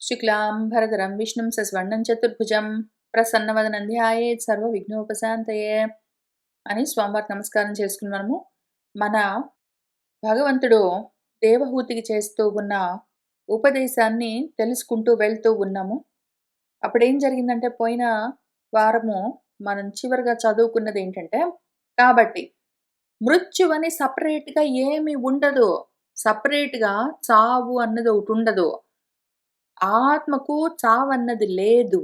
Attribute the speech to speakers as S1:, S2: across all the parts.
S1: శుక్లాంబరధరం విష్ణుం సస్వర్ణం చతుర్భుజం ప్రసన్నవదనం ధ్యాయేత్ సర్వ విఘ్నోపశాంతయే అని స్వామివారికి నమస్కారం చేసుకుని మన భగవంతుడు దేవహూతికి చేస్తూ ఉన్న ఉపదేశాన్ని తెలుసుకుంటూ వెళ్తూ ఉన్నాము. అప్పుడేం జరిగిందంటే పోయిన వారము మనం చివరిగా చదువుకున్నది ఏంటంటే, కాబట్టి మృత్యువని సపరేట్‌గా ఏమి ఉండదు. సపరేట్‌గా చావు అన్నది ఒకటి ఉండదు. ఆత్మకు చావన్నది లేదు.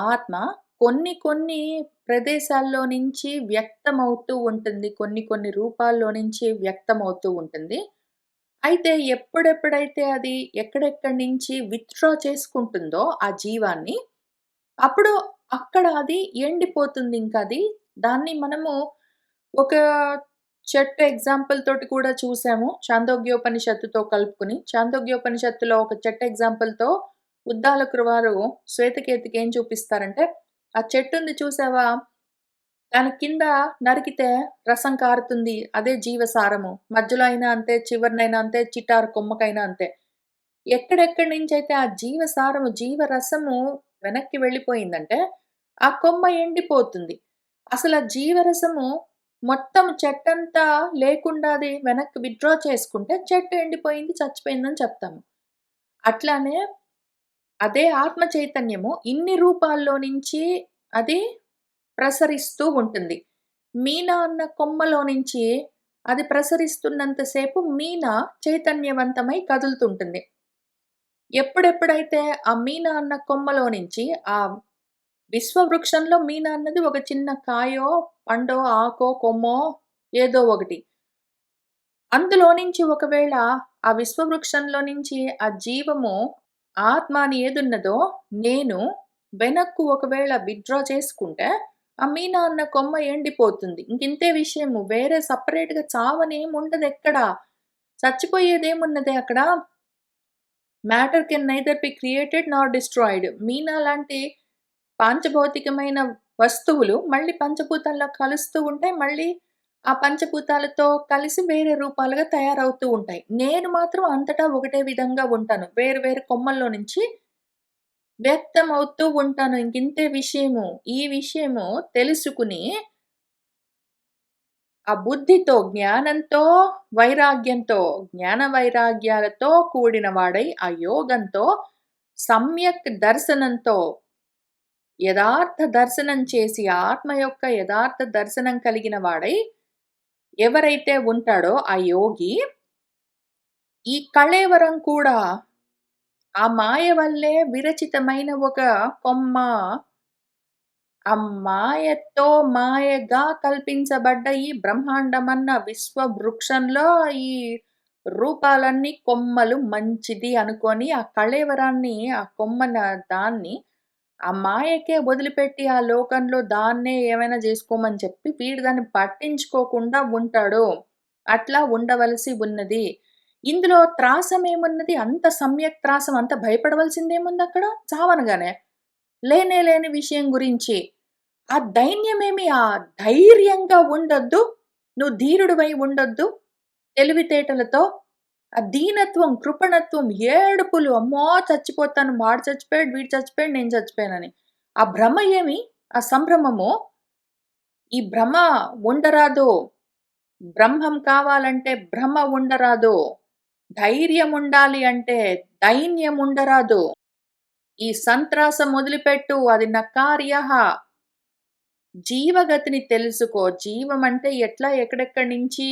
S1: ఆత్మ కొన్ని కొన్ని ప్రదేశాల్లో నుంచి వ్యక్తమవుతూ ఉంటుంది. కొన్ని కొన్ని రూపాల్లో నుంచి వ్యక్తమవుతూ ఉంటుంది. అయితే ఎప్పుడెప్పుడైతే అది ఎక్కడెక్కడి నుంచి విత్‌డ్రా చేసుకుంటుందో ఆ జీవాన్ని, అప్పుడు అక్కడ అది ఎండిపోతుందింకది. దాన్ని మనము ఒక చెట్టు ఎగ్జాంపుల్ తోటి కూడా చూసాము. చాందోగ్యోపనిషత్తుతో కలుపుకొని. చాందోగ్యోపనిషత్తులో ఒక చెట్టు ఎగ్జాంపుల్‌తో ఉద్దాలకుల వారు శ్వేతకేతుకి ఏం చూపిస్తారంటే, "ఆ చెట్టుంది చూసావా? దాని కింద నరికితే రసం కారుతుంది. అదే జీవసారము. మధ్యలో అయినా అంతే, చివరనైనా అంతే, చిటారు కొమ్మకైనా అంతే." ఎక్కడెక్కడి నుంచైతే ఆ జీవసారము, జీవరసము వెనక్కి వెళ్ళిపోయిందంటే, ఆ కొమ్మ ఎండిపోతుంది. అసల జీవరసము మొత్తం చెట్టంతా లేకుండా అది వెనక్కి విత్‌డ్రా చేసుకుంటే, చెట్టు ఎండిపోయింది, చచ్చిపోయిందని చెప్తాము. అట్లానే అదే ఆత్మ చైతన్యము ఇన్ని రూపాల్లో నుంచి అది ప్రసరిస్తూ ఉంటుంది. మీన అన్న కొమ్మలో నుంచి అది ప్రసరిస్తున్నంత సేపు మీన చైతన్యవంతమై కదులుతుంటుంది. ఎప్పుడెప్పుడైతే ఆ మీన అన్న కొమ్మలో నుంచి ఆ విశ్వవృక్షంలో మీన అన్నది ఒక చిన్న కాయో, పండో, ఆకో, కొమ్మో ఏదో ఒకటి. అందులో నుంచి ఒకవేళ ఆ విశ్వవృక్షంలో నుంచి ఆ జీవము, ఆత్మ అని ఏదున్నదో నేను వెనక్కు ఒకవేళ విత్‌డ్రా చేసుకుంటే, ఆ మీన అన్న కొమ్మ ఎండిపోతుంది. ఇంకింతే విషయము. వేరే సెపరేట్‌గా చావనేముండదెక్కడ. చచ్చిపోయేదేమున్నది అక్కడ? Matter can neither be created Nar destroyed. Meena లాంటి పాంచభౌతికమైన వస్తువులు మళ్ళీ పంచభూతాల్లో కలుస్తూ ఉంటాయి. మళ్ళీ ఆ పంచభూతాలతో కలిసి వేరే రూపాలుగా తయారవుతూ ఉంటాయి. నేను మాత్రం అంతటా ఒకటే విధంగా ఉంటాను. వేరు వేరు కొమ్మల్లో నుంచి వ్యక్తమవుతూ ఉంటాను. ఇంకింతే విషయము. ఈ విషయము తెలుసుకుని ఆ బుద్ధితో, జ్ఞానంతో, వైరాగ్యంతో, జ్ఞాన వైరాగ్యాలతో కూడిన వాడై, ఆ యోగంతో, సమ్యక్ దర్శనంతో, యథార్థ దర్శనం చేసి, ఆత్మ యొక్క యథార్థ దర్శనం కలిగిన వాడై, ఎవరైతే ఉంటాడో ఆ యోగి, ఈ కళేవరం కూడా ఆ మాయ వల్లే విరచితమైన ఒక కొమ్మ, ఆ మాయతో మాయగా కల్పించబడ్డ ఈ బ్రహ్మాండమన్న విశ్వవృక్షంలో ఈ రూపాలన్నీ కొమ్మలు మంచిది అనుకోని ఆ కళేవరాన్ని, ఆ కొమ్మన దాన్ని ఆ మాయకే వదిలిపెట్టి ఆ లోకంలో దాన్నే ఏమైనా జేసుకోమని చెప్పి వీడు దాన్ని పట్టించుకోకుండా ఉంటాడు. అట్లా ఉండవలసి ఉన్నది. ఇందులో త్రాసమేమున్నది? అంత సమ్యక్ త్రాసం అంత భయపడవలసిందేముందక్కడ? చావనగానే. లేనే లేని విషయం గురించి. ఆ దైన్యమేమి ఆ ధైర్యంగా ఉండొద్దు. నువ్వు ధీరుడివై ఉండొద్దు. తెలివితేటలతో ఆ దీనత్వం, కృపణత్వం, ఏడుపులు అమ్మో! చచ్చిపోతాను. వాడు చచ్చిపోయాడు, వీడు చచ్చిపోయాడు, నేను చచ్చిపోయానని. ఆ భ్రమ ఏమి? ఆ సంభ్రమము? ఈ భ్రమ ఉండరాదు. బ్రహ్మం కావాలంటే భ్రమ ఉండరాదు. ధైర్యం ఉండాలి అంటే దైన్యం ఉండరాదు. ఈ సంత్రాసం వదిలిపెట్టు. అది నకార్యః. జీవగతిని తెలుసుకో. జీవం అంటే ఎట్లా ఎక్కడెక్కడి నుంచి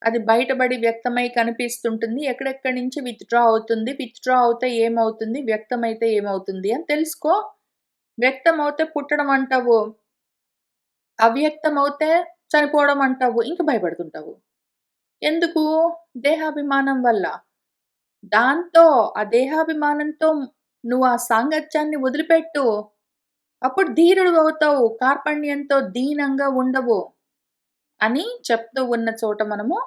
S1: అది బయటబడి వ్యక్తమై కనిపిస్తుంటుంది. ఎక్కడెక్కడి నుంచి విత్‌డ్రా అవుతుంది. విత్‌డ్రా అవుతే ఏమవుతుంది? వ్యక్తమైతే ఏమవుతుంది అని తెలుసుకో. వ్యక్తమవుతే పుట్టడం అంటావు. అవ్యక్తమవుతే చనిపోవడం అంటావు. ఇంక భయపడుతుంటావు. ఎందుకు? దేహాభిమానం వల్ల. దాంతో ఆ దేహాభిమానంతో నువ్వు ఆ సాంగత్యాన్ని వదిలిపెట్టు. అప్పుడు ధీరుడివవుతావు. కార్పణ్యంతో దీనంగా ఉండవు అని చెప్తూ ఉన్న చోట మనము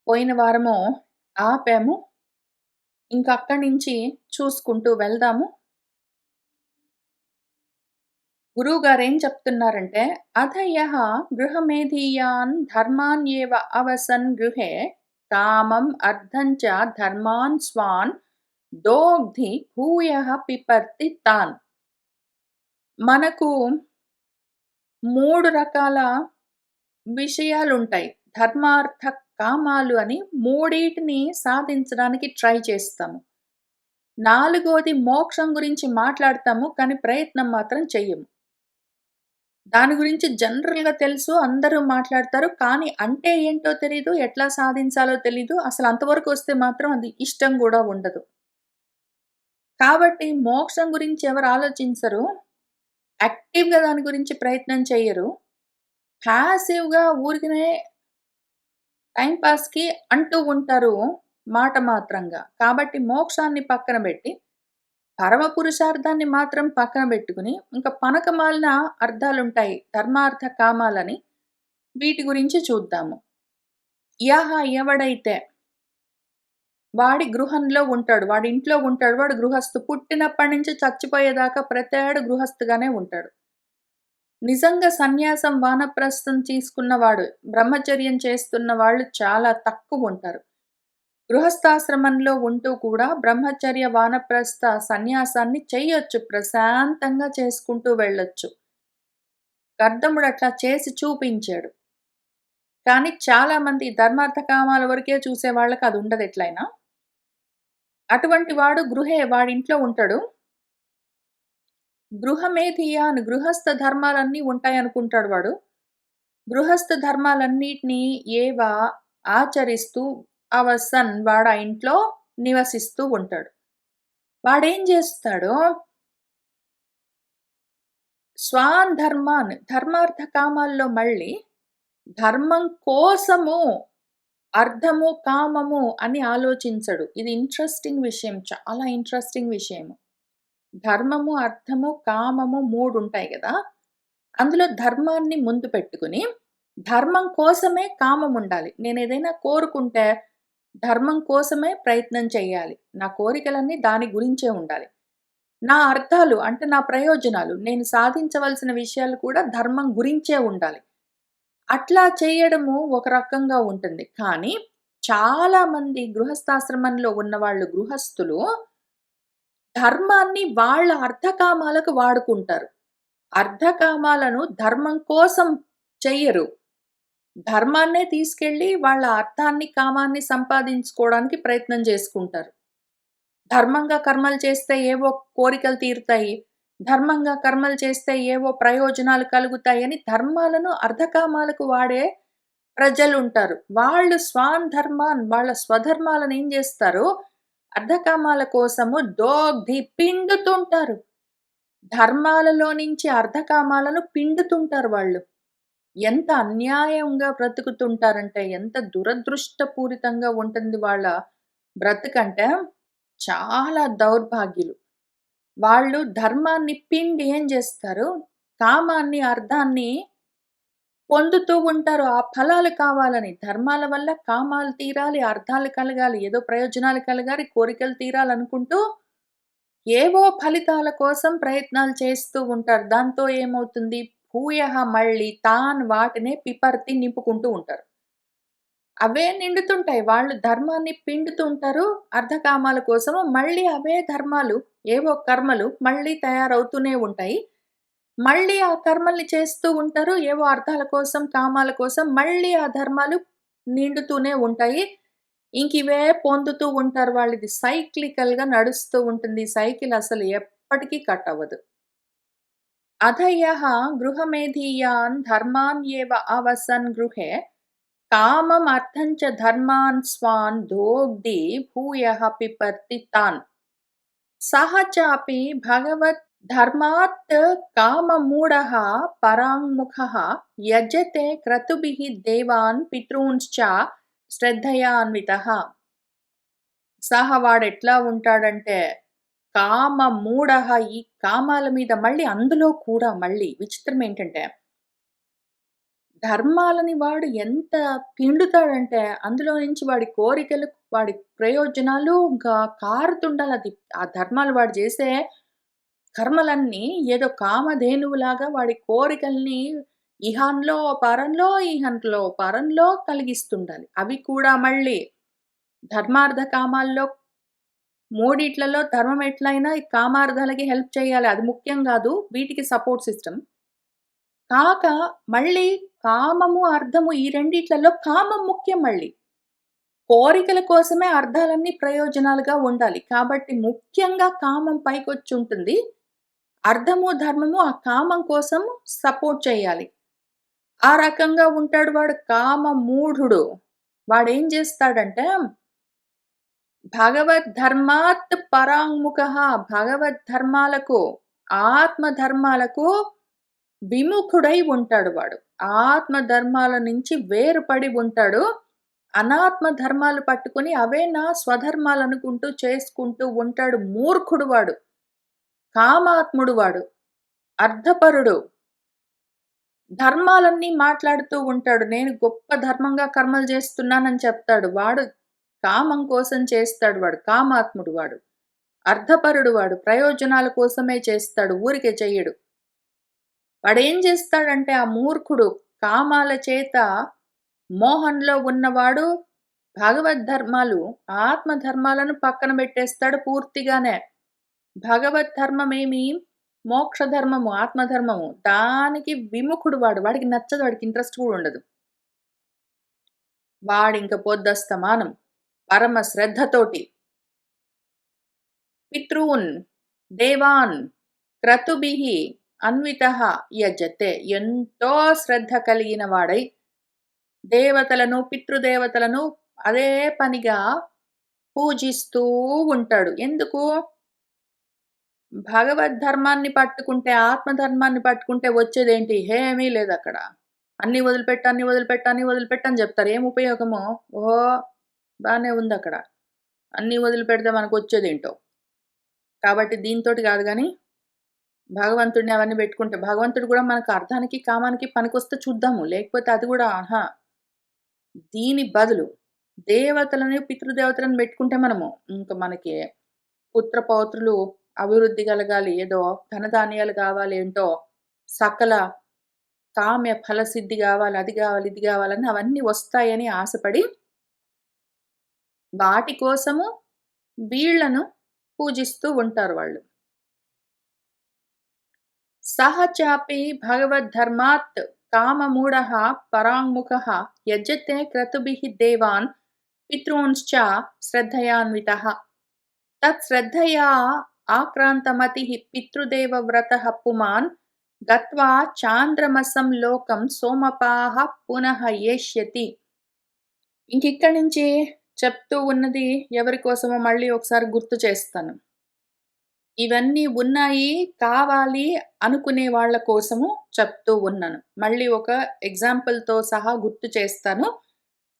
S1: పోయిన వారము ఆపాము. ఇంక అక్కడి నుంచి చూసుకుంటూ వెళ్దాము. గురువుగారేం చెప్తున్నారంటే, "అథ యః గృహమేధీయాన్ ధర్మాన్యేవ అవసన్ గృహే కామం అర్థం చ ధర్మాన్ స్వాన్ దోగ్ధి భూయః పిపర్తి తాన్. మనకు 3 రకాల విషయాలుంటాయి. ధర్మార్థ, కామాలు అని మూడిటిని సాధించడానికి ట్రై చేస్తాము. నాలుగోది మోక్షం గురించి మాట్లాడతాము. కానీ ప్రయత్నం మాత్రం చెయ్యము. దాని గురించి జనరల్‌గా తెలుసు. అందరూ మాట్లాడతారు. కానీ అంటే ఏంటో తెలీదు. ఎట్లా సాధించాలో తెలీదు. అసలు అంతవరకు వస్తే మాత్రం అది ఇష్టం గూడా ఉండదు. కాబట్టి మోక్షం గురించి ఎవరు ఆలోచించరు. యాక్టివ్‌గా దాని గురించి ప్రయత్నం చెయ్యరు. ప్యాసివ్‌గా ఊరికనే టైమ్ పాస్‌కి అంటూ ఉంటారు మాట మాత్రంగా. కాబట్టి మోక్షాన్ని పక్కన బెట్టి, పరమ పురుషార్థాన్ని మాత్రం పక్కన బెట్టుకొని, ఇంకా పనకమాలిన అర్థాలుంటాయి. ధర్మార్థ, కామాలని. వీటి గురించి చూద్దాము. ఎవడైతే వాడి గృహంలో ఉంటాడు. వాడి ఇంట్లో ఉంటాడు. వాడు గృహస్థు. పుట్టినప్పటి నుంచి చచ్చిపోయేదాకా ప్రతేడు గృహస్థుగానే ఉంటాడు. నిజంగా సన్యాసం, వానప్రస్థం తీసుకున్నవాడు, బ్రహ్మచర్యం చేస్తున్న వాళ్ళు చాలా తక్కువుంటారు. గృహస్థాశ్రమంలో ఉంటూ కూడా బ్రహ్మచర్య, వానప్రస్థ సన్యాసాన్ని చెయ్యొచ్చు. ప్రశాంతంగా చేసుకుంటూ వెళ్ళొచ్చు. కర్దముడు అట్లా చేసి చూపించాడు. కానీ చాలామంది ధర్మార్థ కామాల వరకే చూసే వాళ్ళకి అది ఉండదు ఎట్లైనా. అటువంటి వాడు వాడింట్లో ఉంటాడు. గృహమేధియాన్ గృహస్థ ధర్మాలన్నీ ఉంటాయనుకుంటాడు వాడు. గృహస్థ ధర్మాలన్నిటిని ఆచరిస్తూ వాడు ఆ ఇంట్లో నివసిస్తూ ఉంటాడు. వాడేం చేస్తాడు? స్వాన్ ధర్మాన్ ధర్మార్థ కామాల్లో మళ్ళీ ధర్మం కోసము అర్థము, కామము అని ఆలోచించడు. ఇది ఇంట్రెస్టింగ్ విషయం. చాలా ఇంట్రెస్టింగ్ విషయము. ధర్మము, అర్థము, కామము 3 ఉంటాయి గదా! అందులో ధర్మాన్ని ముందు పెట్టుకొని, ధర్మం కోసమే కామం ఉండాలి. నేనేదైనా కోరుకుంటే, ధర్మం కోసమే ప్రయత్నం చేయాలి. నా కోరికలన్నీ దాని గురించే ఉండాలి. నా అర్థాలు అంటే నా ప్రయోజనాలు, నేను సాధించవలసిన విషయాలు కూడా ధర్మం గురించే ఉండాలి. అట్లా చేయడము ఒక రకంగా ఉంటుంది. కానీ చాలామంది గృహస్థాశ్రమంలో ఉన్నవాళ్ళు గృహస్థులు ధర్మాన్ని వాళ్ళ అర్థకామాలకు వాడుకుంటారు. అర్థకామాలను ధర్మం కోసం చెయ్యరు. ధర్మాన్నే తీసుకెళ్ళి వాళ్ళ అర్థాన్ని, కామాన్ని సంపాదించుకోవడానికి ప్రయత్నం చేసుకుంటారు. ధర్మంగా కర్మలు చేస్తే ఏవో కోరికలు తీరుతాయి. ధర్మంగా కర్మలు చేస్తే ఏవో ప్రయోజనాలు కలుగుతాయని ధర్మాలను అర్థకామాలకు వాడే ప్రజలుంటారు. వాళ్ళు స్వాన్ ధర్మాన్ వాళ్ళ స్వధర్మాలను ఏం జేస్తారు? అర్థకామాల కోసము పిండుతుంటారు. ధర్మాలలో నుంచి అర్థకామాలను పిండుతుంటారు వాళ్ళు. ఎంత అన్యాయంగా బ్రతుకుతుంటారంటే, ఎంత దురదృష్టపూరితంగా ఉంటుంది వాళ్ళ బ్రతుకంటే, చాలా దౌర్భాగ్యులు. వాళ్ళు ధర్మాన్ని పిండి ఏం జేస్తారు? కామాన్ని, అర్థాన్ని పొందుతూ ఉంటారు. ఆ ఫలాలు కావాలని. ధర్మాల వల్ల కామాలు తీరాలి, అర్థాలు కలగాలి, ఏదో ప్రయోజనాలు కలగాలి, కోరికలు తీరాలనుకుంటూ ఏవో ఫలితాల కోసం ప్రయత్నాలు చేస్తూ ఉంటారు. దాంతో ఏమవుతుంది? మళ్ళీ వాటినే నింపుకుంటూ ఉంటారు. అవే నిండుతుంటాయి. వాళ్ళు ధర్మాన్ని పిండుతూ ఉంటారు. అర్థకామాల కోసము మళ్ళీ అవే ధర్మాలు, ఏవో కర్మలు మళ్ళీ తయారవుతూనే ఉంటాయి. మళ్ళీ ఆ కర్మల్ని చేస్తూ ఉంటారు. ఏవో అర్థాల కోసం, కామాల కోసం మళ్ళీ ఆ ధర్మాలు నిండుతూనే ఉంటాయి. ఇంకివే పొందుతూ ఉంటారు. వాళ్ళది సైక్లికల్‌గా నడుస్తూ ఉంటుంది. ఈ సైకిల్ అసలు ఎప్పటికీ కట్ అవ్వదు. అధయః గృహమేధీయాన్ ధర్మాన్ ఏవ అవసన్ గృహే కామం అర్థం చ ధర్మాన్ స్వాన్ దోగ్ధి భూయః పిపర్తి తాన్. సహ చాపి భగవత్ ధర్మాత్ కామమూఢః పరాంముఖః యజతే క్రతుభిః దేవాన్ పితॄంశ్చ శ్రద్ధయాన్వితః. వాడెట్లా ఉంటాడంటే కామమూఢః ఈ కామాల మీద మళ్ళీ అందులో కూడా మళ్ళీ విచిత్రం ఏంటంటే ధర్మాలని వాడు ఎంత పిండుతాడంటే అందులో నుంచి వాడి కోరికలు, వాడి ప్రయోజనాలు ఇంకా కారుతుండాలది. ఆ ధర్మాలు వాడు చేసే కర్మలన్నీ ఏదో కామధేనువులాగా వాడి కోరికల్ని పరంలో, కలిగిస్తుండాలి. అవి కూడా మళ్ళీ ధర్మార్థ కామాల్లో మూడిట్లలో ధర్మం ఎట్లైనా ఈ కామార్థాలకి హెల్ప్ చేయాలి. అది ముఖ్యం గాదు. వీటికి సపోర్ట్ సిస్టమ్. కాక మళ్ళీ కామము, అర్థము ఈ రెండిట్లలో కామం ముఖ్యం మళ్ళీ. కోరికల కోసమే అర్థాలన్నీ ప్రయోజనాలుగా ఉండాలి. కాబట్టి ముఖ్యంగా కామం పైకొచ్చుంటుంది. అర్థము, ధర్మము ఆ కామం కోసం సపోర్ట్ చేయాలి. ఆ రకంగా ఉంటాడు వాడు కామ మూఢుడు. వాడేం జేస్తాడంటే భగవద్ధర్మాత్ పరాంముఖః భగవద్ధర్మాలకు, ఆత్మ ధర్మాలకు విముఖుడై ఉంటాడు వాడు. ఆత్మ ధర్మాల నుంచి వేరుపడి ఉంటాడు. అనాత్మ ధర్మాలు పట్టుకొని అవే నా స్వధర్మాలనుకుంటూ చేసుకుంటూ ఉంటాడు. మూర్ఖుడు వాడు. కామాత్ముడు వాడు. అర్థపరుడు. ధర్మాలన్నీ మాట్లాడుతూ ఉంటాడు. నేను గొప్ప ధర్మంగా కర్మలు చేస్తున్నానని చెప్తాడు. వాడు కామం కోసం చేస్తాడు వాడు. కామాత్ముడు వాడు. అర్థపరుడు వాడు. ప్రయోజనాల కోసమే చేస్తాడు. ఊరికే చెయ్యడు. వాడేం చేస్తాడంటే ఆ మూర్ఖుడు కామాల చేత మోహంలో ఉన్నవాడు భగవద్ధర్మాలు, ఆత్మధర్మాలను పక్కన పెట్టేస్తాడు పూర్తిగానే. భగవద్ధర్మమేమి మోక్ష ధర్మము, ఆత్మధర్మము దానికి విముఖుడు వాడు. వాడికి నచ్చదు. వాడికి ఇంట్రెస్ట్ కూడా ఉండదు. వాడింక పొద్దస్తమానం పరమ శ్రద్ధతోటి పితॄన్, దేవాన్, క్రతుభిః అన్వితః యజతే ఎంతో శ్రద్ధ కలిగిన వాడై దేవతలను, పితృదేవతలను అదే పనిగా పూజిస్తూ ఉంటాడు. ఎందుకు? భగవద్ధర్మాన్ని పట్టుకుంటే, ఆత్మధర్మాన్ని పట్టుకుంటే వచ్చేదేంటి? ఏమీ లేదక్కడ. అన్నీ వదిలిపెట్టు, అన్నీ వదిలిపెట్టు, అన్నీ వదిలిపెట్టు అని జెప్తారు. ఏం ఉపయోగము? ఓహో! బానే ఉందక్కడ. అన్నీ వదిలిపెడితే మనకొచ్చేదేంటో. కాబట్టి దీనితోటి గాదు గానీ, భగవంతుడిని అవన్నీ బెట్టుకుంటే భగవంతుడు గూడా మనకు అర్థానికి, కామానికి పనికొస్తే చూద్దాము. లేకపోతే అది గూడా ఆహా! దీని బదులు దేవతలని, పితృదేవతలను బెట్టుకుంటే మనము ఇంక మనకి పుత్ర పౌత్రులు అభివృద్ధి కలగాలి. ఏదో ధనధాన్యాలు గావాలి ఏంటో సకల కామ్య ఫలసిద్ధి గావాలి. అది గావాలి, ఇది గావాలని అవన్నీ వస్తాయని ఆశపడి వాటి కోసము వీళ్ళను పూజిస్తూ ఉంటారు వాళ్ళు. సహ చాపి భగవద్ధర్మాత్ కామమూఢః పరాంముఖః యజతే క్రతుభిః దేవాన్ పితॄంశ్చ శ్రద్ధయాన్వితః తత్శ్రద్ధయా ఆక్రాంతమతిః పితృదేవవ్రతః పుమాన్ గత్వా చాంద్రమసం లోకం సోమపాః పునః ఏష్యతి. ఇంకిక్కడి నుంచి చెప్తూ ఉన్నది ఎవరి కోసమో మళ్ళీ ఒకసారి గుర్తు చేస్తాను. ఇవన్నీ ఉన్నాయి, కావాలి అనుకునే వాళ్ళ కోసము చెప్తూ ఉన్నాను. మళ్ళీ ఒక ఎగ్జాంపుల్‌తో సహా గుర్తు చేస్తాను.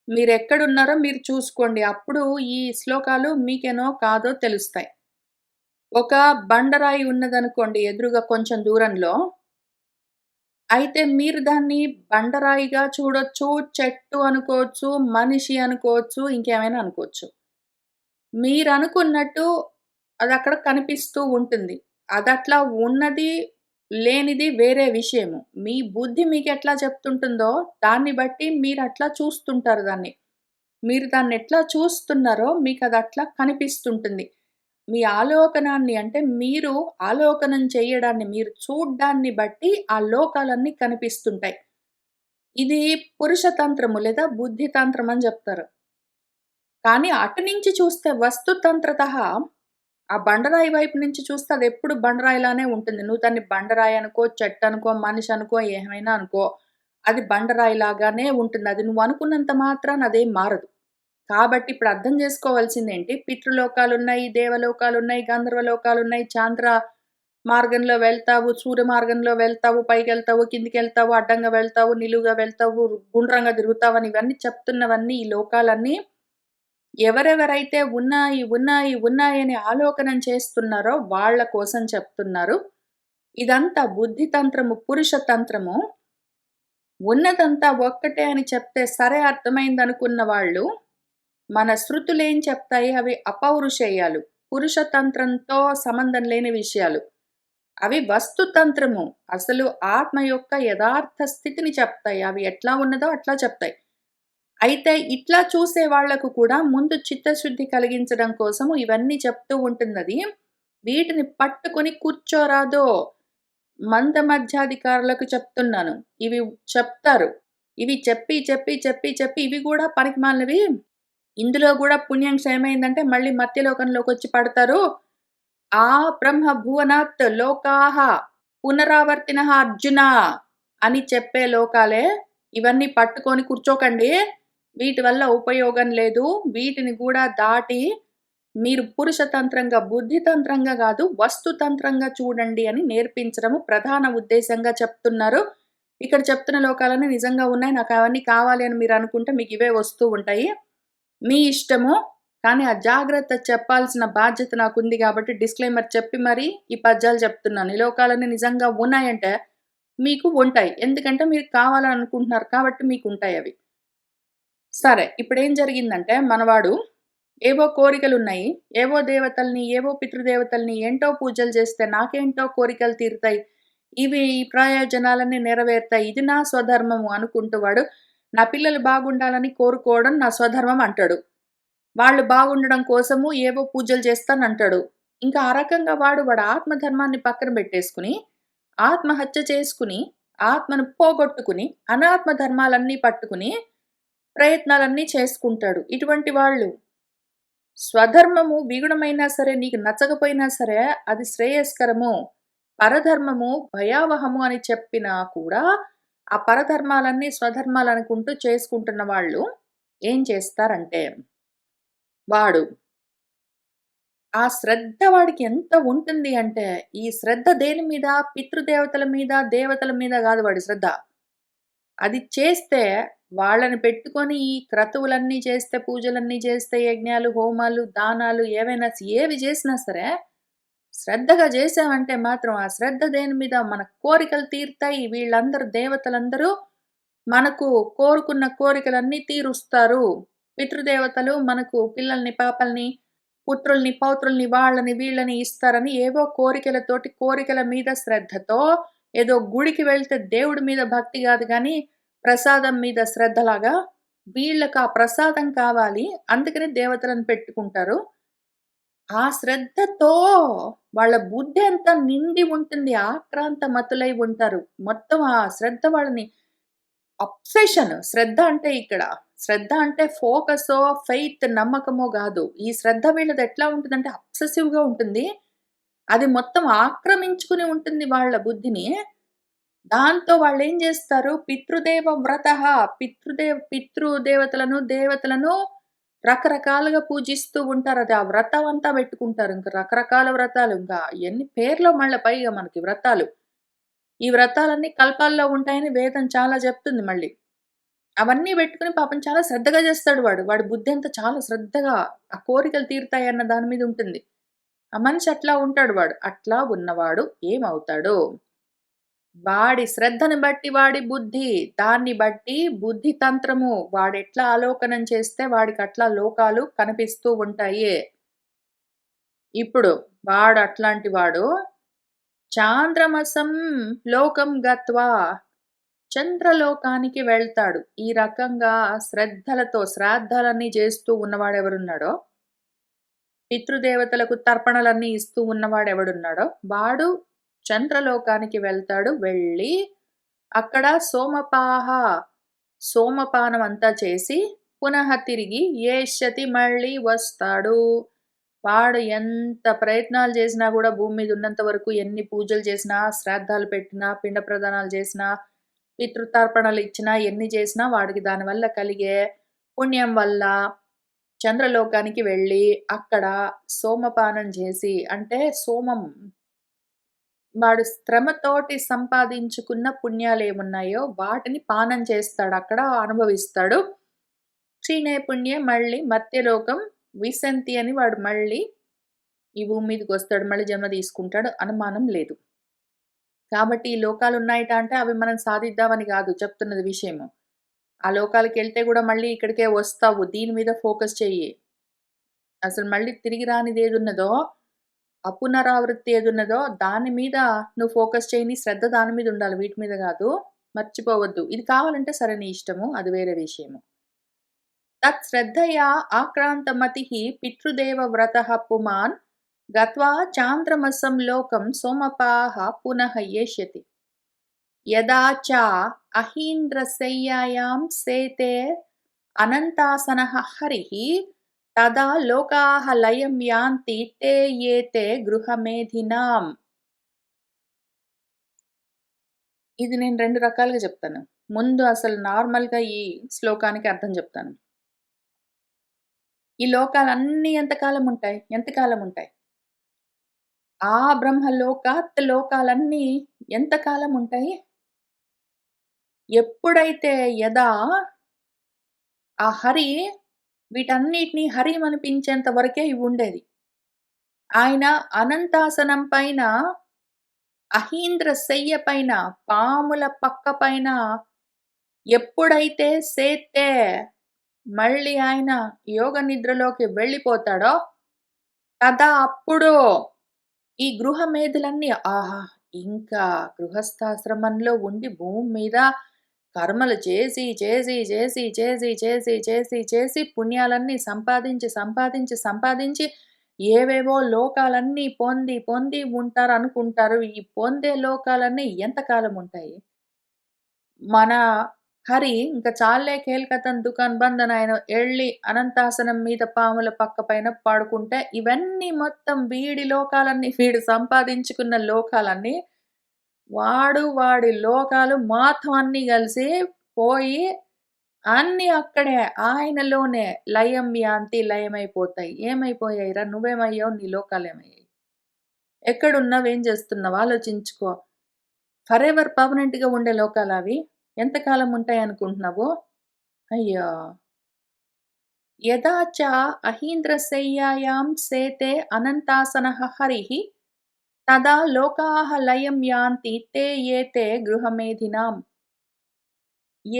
S1: మీరెక్కడున్నారో మీరు చూసుకోండి. అప్పుడు ఈ శ్లోకాలు మీకేనో కాదో తెలుస్తాయి. ఒక బండరాయి ఉన్నదనుకోండి ఎదురుగా కొంచెం దూరంలో. అయితే మీరు దాన్ని బండరాయిగా చూడొచ్చు, చెట్టు అనుకోవచ్చు, మనిషి అనుకోవచ్చు, ఇంకేమైనా అనుకోవచ్చు. మీరనుకున్నట్టు అదక్కడ కనిపిస్తూ ఉంటుంది. అదట్లా ఉన్నది, లేనిది వేరే విషయము. మీ బుద్ధి మీకెట్లా చెప్తుంటుందో దాన్ని బట్టి మీరట్లా చూస్తుంటారు దాన్ని. మీరు దాన్నెట్లా చూస్తున్నారో మీకదట్లా కనిపిస్తుంటుంది. మీ ఆలోకనాన్ని అంటే మీరు ఆలోకనం చేయడాన్ని, మీరు చూడ్డాన్ని బట్టి ఆ లోకాలన్నీ కనిపిస్తుంటాయి. ఇది పురుషతంత్రము లేదా బుద్ధితంత్రం అని జెప్తారు. కానీ అటు నుంచి చూస్తే వస్తుతంత్రతః ఆ బండరాయి వైపు నుంచి చూస్తే అదెప్పుడు బండరాయిలానే ఉంటుంది. నువ్వు దాన్ని బండరాయి అనుకో, చెట్టు అనుకో, మనిషి అనుకో, ఏమైనా అనుకో. అది బండరాయిలాగానే ఉంటుంది. అది నువ్వు అనుకున్నంత మాత్రాన అదేం మారదు. కాబట్టి ఇప్పుడు అర్థం జేసుకోవాల్సిందేంటి? పితృలోకాలున్నాయి, దేవలోకాలున్నాయి, గంధర్వలోకాలున్నాయి, చాంద్ర మార్గంలో వెళ్తావు, సూర్య మార్గంలో వెళ్తావు, పైకెళ్తావు, కిందికెళ్తావు, అడ్డంగా వెళ్తావు, నిలువుగా వెళ్తావు, గుండ్రంగా తిరుగుతావని ఇవన్నీ చెప్తున్నవన్నీ ఈ లోకాలన్నీ ఎవరెవరైతే ఉన్నాయి, ఉన్నాయి, ఉన్నాయని ఆలోకనం చేస్తున్నారో వాళ్ళ కోసం చెప్తున్నారు. ఇదంతా బుద్ధితంత్రము, పురుషతంత్రము. ఉన్నదంతా ఒక్కటే అని చెప్తే సరే అర్థమైందనుకున్న వాళ్ళు మన శృతులేం చెప్తాయి? అవి అపౌరుషేయాలు. పురుషతంత్రంతో సంబంధం లేని విషయాలు. అవి వస్తుతంత్రము. అసలు ఆత్మ యొక్క యథార్థ స్థితిని చెప్తాయి. అవి ఎట్లా ఉన్నదో అట్లా చెప్తాయి. అయితే ఇట్లా చూసే వాళ్ళకు కూడా ముందు చిత్తశుద్ధి కలిగించడం కోసము ఇవన్నీ చెప్తూ ఉంటున్నది. వీటిని పట్టుకొని కూర్చోరాదో! మందమధ్యాధికారులకు చెప్తున్నాను. ఇవి చెప్తారు. ఇవి చెప్పి, చెప్పి, చెప్పి, చెప్పి ఇవి గూడా పనికిమాలినవి. ఇందులో గూడా పుణ్యాంశం ఏమైందంటే మళ్ళీ మర్త్యలోకంలోకొచ్చి పడతారు. ఆ బ్రహ్మ భువనాత్ లోకాః పునరావర్తినః అర్జున అని చెప్పే లోకాలే. ఇవన్నీ పట్టుకొని కూర్చోకండి. వీటి వల్ల ఉపయోగం లేదు. వీటిని గూడా దాటి మీరు పురుషతంత్రంగా, బుద్ధితంత్రంగా గాదు, వస్తుతంత్రంగా చూడండి అని నేర్పించడము ప్రధాన ఉద్దేశంగా చెప్తున్నారు. ఇక్కడ చెప్తున్న లోకాలన్నీ నిజంగా ఉన్నాయి. నాకవన్నీ కావాలి అని మీరనుకుంటే మీకివే వస్తూ ఉంటాయి. మీ ఇష్టము. కానీ ఆ జాగ్రత్త చెప్పాల్సిన బాధ్యత నాకుంది గాబట్టి డిస్క్లైమర్ చెప్పి మరీ ఈ పద్యాలు చెప్తున్నాను. ఈ లోకాలన్నీ నిజంగా ఉన్నాయంటే మీకు ఉంటాయి. ఎందుకంటే మీరు కావాలని అనుకుంటున్నారు కాబట్టి మీకుంటాయవి. సరే. ఇప్పుడేం జరిగిందంటే మనవాడు ఏవో కోరికలున్నాయి. ఏవో దేవతల్ని, ఏవో పితృదేవతల్ని ఏంటో పూజలు చేస్తే నాకేంటో కోరికలు తీరుతాయి. ఇవి ఈ ప్రయోజనాలన్నీ నెరవేరుతాయి. ఇది నా స్వధర్మము అనుకుంటూ వాడు నా పిల్లలు బాగుండాలని కోరుకోవడం నా స్వధర్మం అంటాడు. వాళ్ళు బాగుండడం కోసము ఏవో పూజలు చేస్తానంటాడు. ఇంకా ఆ రకంగా వాడు ఆత్మధర్మాన్ని పక్కన పెట్టేసుకొని, ఆత్మహత్య చేసుకుని, ఆత్మను పోగొట్టుకుని, అనాత్మ ధర్మాలన్నీ పట్టుకుని ప్రయత్నాలన్నీ చేసుకుంటాడు. ఇటువంటి వాళ్ళు స్వధర్మము విగుణమైనా సరే, నీకు నచ్చకపోయినా సరే అది శ్రేయస్కరము. పరధర్మము భయావహము అని చెప్పినా కూడా, ఆ పరధర్మాలన్నీ స్వధర్మాలనుకుంటూ చేసుకుంటున్న వాళ్ళు ఏం చేస్తారంటే, వాడు ఆ శ్రద్ధ వాడికి ఎంత ఉంటుంది అంటే, ఈ శ్రద్ధ దేని మీద? పితృదేవతల మీద, దేవతల మీద గాదు వాడి శ్రద్ధ. అది చేస్తే వాళ్ళని పెట్టుకొని ఈ క్రతువులన్నీ చేస్తే, పూజలన్నీ చేస్తే, యజ్ఞాలు, హోమాలు, దానాలు ఏవి చేసినా సరే, శ్రద్ధగా చేశామంటే మాత్రం ఆ శ్రద్ధ దేని మీద? మన కోరికలు తీరుతాయి. వీళ్ళందరూ దేవతలందరూ మనకు కోరుకున్న కోరికలన్నీ తీరుస్తారు. పితృదేవతలు మనకు పిల్లల్ని, పాపల్ని, పుత్రుల్ని, పౌత్రుల్ని, వాళ్ళని, వీళ్ళని ఇస్తారని ఏవో కోరికలతోటి కోరికల మీద శ్రద్ధతో ఏదో గుడికి వెళ్తే దేవుడి మీద భక్తి గాదు గానీ, ప్రసాదం మీద శ్రద్ధలాగా వీళ్ళకి ఆ ప్రసాదం కావాలి. అందుకని దేవతలను పెట్టుకుంటారు. ఆ శ్రద్ధతో వాళ్ళ బుద్ధి అంతా నిండి ఉంటుంది. ఆక్రాంత మతులై ఉంటారు. మొత్తం ఆ శ్రద్ధ వాళ్ళని అబ్సెషన్ శ్రద్ధ అంటే ఇక్కడ. శ్రద్ధ అంటే ఫోకసో, ఫెయిత్ నమ్మకమో గాదు. ఈ శ్రద్ధ వీళ్ళది ఎట్లా ఉంటుందంటే అబ్సెసివ్‌గా ఉంటుంది. అది మొత్తం ఆక్రమించుకుని ఉంటుంది వాళ్ళ బుద్ధిని. దాంతో వాళ్ళేం జేస్తారు పితృదేవ వ్రతః పితృదేవతలను, దేవతలను రకరకాలుగా పూజిస్తూ ఉంటారు. అది ఆ వ్రతం అంతా పెట్టుకుంటారు. ఇంక రకరకాల వ్రతాలు ఇంకా ఎన్ని పేర్లో మళ్ళా పైగా మనకి వ్రతాలు. ఈ వ్రతాలన్నీ కల్పాల్లో ఉంటాయని వేదం చాలా చెప్తుంది మళ్ళీ. అవన్నీ పెట్టుకొని పాపం చాలా శ్రద్ధగా చేస్తాడు వాడు. వాడి బుద్ధంతా చాలా శ్రద్ధగా ఆ కోరికలు తీరుతాయన్న దాని మీద ఉంటుంది. ఆ మనిషి అట్లా ఉంటాడు వాడు. అట్లా ఉన్నవాడు ఏమవుతాడు? వాడి శ్రద్ధని బట్టి వాడి బుద్ధి, దాన్ని బట్టి బుద్ధి తంత్రము వాడెట్లా ఆలోకనం చేస్తే వాడికట్లా లోకాలు కనిపిస్తూ ఉంటాయి. ఇప్పుడు వాడట్లాంటి వాడు చాంద్రమసం లోకం గత్వా చంద్రలోకానికి వెళ్తాడు. ఈ రకంగా శ్రద్ధలతో శ్రాద్ధాలన్నీ చేస్తూ ఉన్నవాడెవరున్నాడో, పితృదేవతలకు తర్పణలన్నీ ఇస్తూ ఉన్నవాడెవడున్నాడో, వాడు చంద్రలోకానికి వెళ్తాడు. వెళ్ళి అక్కడ సోమపానం అంతా చేసి పునః తిరిగి ఏష్యతి మళ్ళీ వస్తాడు. వాడు ఎంత ప్రయత్నాలు చేసినా గూడా భూమి మీద ఉన్నంత వరకు ఎన్ని పూజలు చేసినా, శ్రాద్ధాలు పెట్టినా, పిండ ప్రదానాలు చేసినా, పితృతర్పణలు ఇచ్చినా, ఎన్ని చేసినా వాడికి దానివల్ల కలిగే పుణ్యం వల్ల చంద్రలోకానికి వెళ్ళి అక్కడ సోమపానం చేసి అంటే సోమం వాడు శ్రమతోటి సంపాదించుకున్న పుణ్యాలేమున్నాయో వాటిని పానం చేస్తాడు. అక్కడ అనుభవిస్తాడు. క్షీణే పుణ్యే మళ్ళీ మర్త్యలోకం విశంతి అని వాడు మళ్ళీ ఈ భూమి మీదకొస్తాడు. మళ్ళీ జన్మ తీసుకుంటాడు. అనుమానం లేదు. కాబట్టి ఈ లోకాలున్నాయట అంటే అవి మనం సాధిద్దామని గాదు చెప్తున్నది విషయము. ఆ లోకాలకెళ్తే గూడా మళ్ళీ ఇక్కడికే వస్తావు. దీని మీద ఫోకస్ చెయ్యి. అసలు మళ్ళీ తిరిగి రానిదేదున్నదో, అపునరావృత్తి ఏదున్నదో దాని మీద నువ్వు ఫోకస్ చెయ్యి. నీ శ్రద్ధ దాని మీద ఉండాలి. వీటి మీద గాదు. మర్చిపోవద్దు. ఇది కావాలంటే సరే నీ ఇష్టము. అది వేరే విషయము. తత్శ్రద్ధయా ఆక్రాంతమతిః పితృదేవవ్రతః పుమాన్ గత్వా చాంద్రమసం లోకం సోమపాః పునః ఏష్యతి. యదా చ అహీంద్రశయ్యాయాం సేతే అనంతాసనః హరిః తదా లోకాః లయం యాంతి తే ఏతే గృహమేధినాం. ఇది నేను 2 రకాలుగా చెప్తాను. ముందు అసలు నార్మల్‌గా ఈ శ్లోకానికి అర్థం చెప్తాను. ఈ లోకాలన్నీ ఎంతకాలం ఉంటాయి? ఎంతకాలం ఉంటాయి? ఆ బ్రహ్మలోకాత్ లోకాలన్నీ ఎంతకాలం ఉంటాయి? ఎప్పుడైతే యదా ఆ హరి వీటన్నిటిని హరిమనిపించేంత వరకే ఇవుండేది. ఆయన అనంతాసనం పైన, అహీంద్ర శయ్య పైన, పాముల పక్క పైన ఎప్పుడైతే సేత్తే మళ్ళీ ఆయన యోగ నిద్రలోకి వెళ్ళిపోతాడో, తదా అప్పుడు ఈ గృహమేధులన్నీ ఆహా! ఇంకా గృహస్థాశ్రమంలో ఉండి భూమి మీద కర్మలు చేసి, చేసి, చేసి, చేసి, చేసి, చేసి, చేసి పుణ్యాలన్నీ సంపాదించి, సంపాదించి, సంపాదించి ఏవేవో లోకాలన్నీ పొంది, పొంది ఉంటారనుకుంటారు. ఈ పొందే లోకాలన్నీ ఎంతకాలం ఉంటాయి? మన హరి ఇంక చాల్లే ఖేల్‌ఖతం దుకాన్ బంద్ అని ఆయన ఎళ్ళి అనంతాసనం మీద పాముల పక్క పైన పడుకుంటే, ఇవన్నీ మొత్తం వీడి లోకాలన్నీ వీడు సంపాదించుకున్న లోకాలన్నీ వాడి లోకాలు మొత్తం అన్నీ కలిసి పోయి అన్నీ అక్కడే ఆయనలోనే లయం యాంతి లయమైపోతాయి. ఏమైపోయాయిరా? నువ్వేమయ్యావు? నీ లోకాలేమయ్యాయి? ఎక్కడున్నావు? ఏం చేస్తున్నావు? ఆలోచించుకో. ఫరెవర్ పర్మనెంట్‌గా ఉండే లోకాలవి. ఎంతకాలం ఉంటాయనుకుంటున్నావు? అయ్యో! యదా చ అహీంద్రశయ్యాయాం సేతే అనంతాసనః హరిః తదా లోకాః లయం యాంతి తే ఏతే గృహమేధినాం.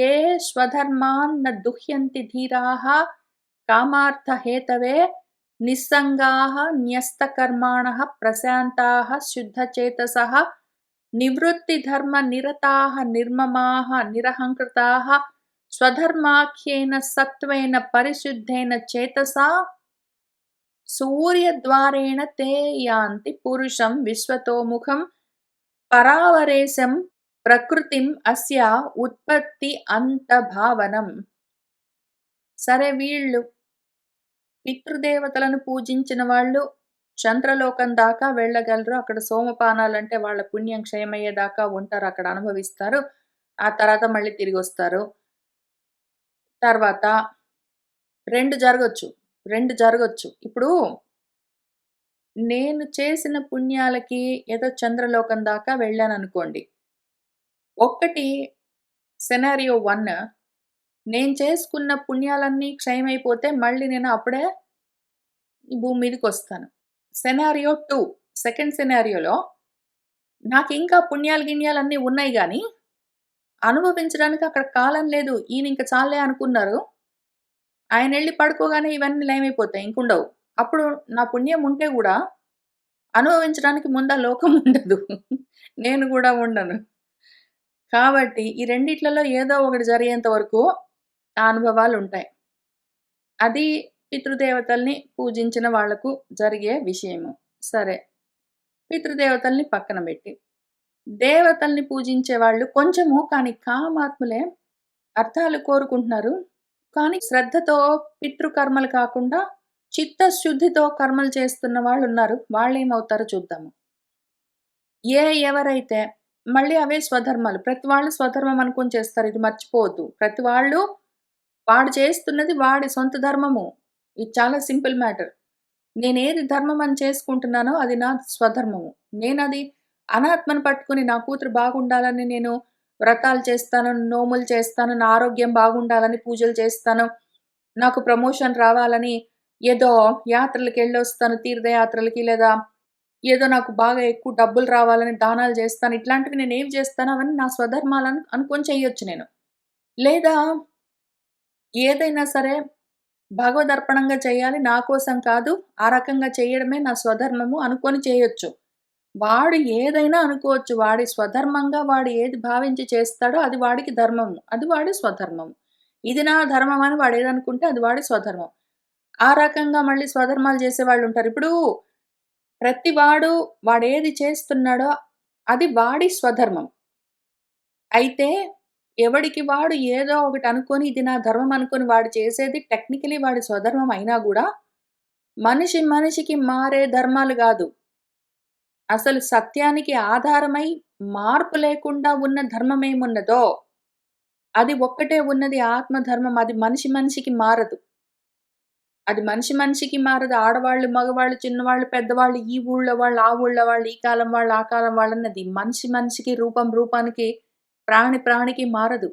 S1: ఏ స్వధర్మాన్ న దుహ్యంతి ధీరాః కామార్థహేతవే నిస్సంగాః న్యస్తకర్మాణః ప్రశాంతాః శుద్ధచేతసః నివృత్తిధర్మ నిరతాః నిర్మమాః నిరహంకృతాః స్వధర్మాఖ్యేన సత్వేన పరిశుద్ధేన చేతసా సూర్యద్వారేణ తే యాంతి పురుషం విశ్వతోముఖం పరావరేశం ప్రకృతిం అస్య ఉత్పత్తి అంతభావనం. సరే వీళ్ళు పితృదేవతలను పూజించిన వాళ్ళు చంద్రలోకం దాకా వెళ్ళగలరు. అక్కడ సోమపానాలంటే వాళ్ళ పుణ్యం క్షయమయ్యేదాకా ఉంటారు. అక్కడ అనుభవిస్తారు. ఆ తర్వాత మళ్ళీ తిరిగొస్తారు. తర్వాత 2 జరగొచ్చు. 2 జరగొచ్చు. ఇప్పుడు నేను చేసిన పుణ్యాలకి ఏదో చంద్రలోకం దాకా వెళ్ళాననుకోండి. ఒక్కటి సినారియో 1 నేను చేసుకున్న పుణ్యాలన్నీ క్షయమైపోతే మళ్ళీ నేను అప్పుడే ఈ భూమి మీదకొస్తాను. సినారియో 2 సెకండ్ సినారియోలో నాకింకా పుణ్యాలు గిణ్యాలన్నీ ఉన్నాయి గానీ, అనుభవించడానికి అక్కడ కాలం లేదు. ఈయనింక చాల్లే అనుకున్నారు. ఆయనెళ్లి పడుకోగానే ఇవన్నీ లయమైపోతాయి. ఇంకుండవు. అప్పుడు నా పుణ్యం ఉంటే గూడా అనుభవించడానికి ముందు ఆ లోకం ఉండదు. నేను గూడా ఉండను. కాబట్టి ఈ రెండిట్లలో ఏదో ఒకటి జరిగేంత వరకు ఆ అనుభవాలుంటాయి. అది పితృదేవతల్ని పూజించిన వాళ్లకు జరిగే విషయము. సరే. పితృదేవతల్ని పక్కన బెట్టి, దేవతల్ని పూజించే వాళ్ళు కొంచెము కానీ కామాత్ములే అర్థాలు కోరుకుంటున్నారు. కానీ శ్రద్ధతో పితృకర్మలు కాకుండా చిత్తశుద్ధితో కర్మలు చేస్తున్న వాళ్ళున్నారు. వాళ్ళేమవుతారో చూద్దాము. ఎవరైతే మళ్ళీ అవే స్వధర్మాలు. ప్రతి వాళ్ళు స్వధర్మం అనుకోని చేస్తారు. ఇది మర్చిపోవద్దు. ప్రతి వాళ్ళు వాడు చేస్తున్నది వాడి సొంత ధర్మము. ఇది చాలా సింపుల్ మ్యాటర్. నేనేది ధర్మం అని చేసుకుంటున్నానో అది నా స్వధర్మము. నేనది అనాత్మను పట్టుకొని నా కూతురు బాగుండాలని నేను వ్రతాలు చేస్తాను, నోములు చేస్తాను, నా ఆరోగ్యం బాగుండాలని పూజలు చేస్తాను, నాకు ప్రమోషన్ రావాలని ఏదో యాత్రలకెళ్ళొస్తాను, తీర్థయాత్రలకి లేదా ఏదో నాకు బాగా ఎక్కువ డబ్బులు రావాలని దానాలు చేస్తాను. ఇట్లాంటివి నేనేమి చేస్తానో అవన్నీ నా స్వధర్మాలను అనుకోని చేయొచ్చు నేను. లేదా ఏదైనా సరే భగవదర్పణంగా చేయాలి. నా కోసం కాదు. ఆ రకంగా చేయడమే నా స్వధర్మము అనుకోని చేయొచ్చు. వాడు ఏదైనా అనుకోవచ్చు. వాడి స్వధర్మంగా వాడు ఏది భావించి చేస్తాడో అది వాడికి ధర్మము. అది వాడి స్వధర్మము. ఇది నా ధర్మం అని వాడేదనుకుంటే అది వాడి స్వధర్మం. ఆ రకంగా మళ్ళీ స్వధర్మాలు చేసేవాళ్ళుంటారు. ఇప్పుడు ప్రతి వాడేది చేస్తున్నాడో అది వాడి స్వధర్మం. అయితే ఎవడికి వాడు ఏదో ఒకటి అనుకోని ఇది నా ధర్మం అనుకోని వాడు చేసేది టెక్నికల్లీ వాడి స్వధర్మం అయినా గూడా మనిషి మనిషికి మారే ధర్మాలు గాదు. అసలు సత్యానికి ఆధారమై మార్పు లేకుండా ఉన్న ధర్మమేమున్నదో అది ఒక్కటే ఉన్నది ఆత్మధర్మం. అది మనిషి మనిషికి మారదు. అది మనిషి మనిషికి మారదు. ఆడవాళ్ళు, మగవాళ్ళు, చిన్నవాళ్ళు, పెద్దవాళ్ళు, ఈ ఊళ్ళో వాళ్ళు, ఆ ఊళ్ళో వాళ్ళు, ఈ కాలం వాళ్ళు, ఆ కాలం వాళ్ళన్నది మనిషి మనిషికి, రూపానికి, ప్రాణికి మారదు.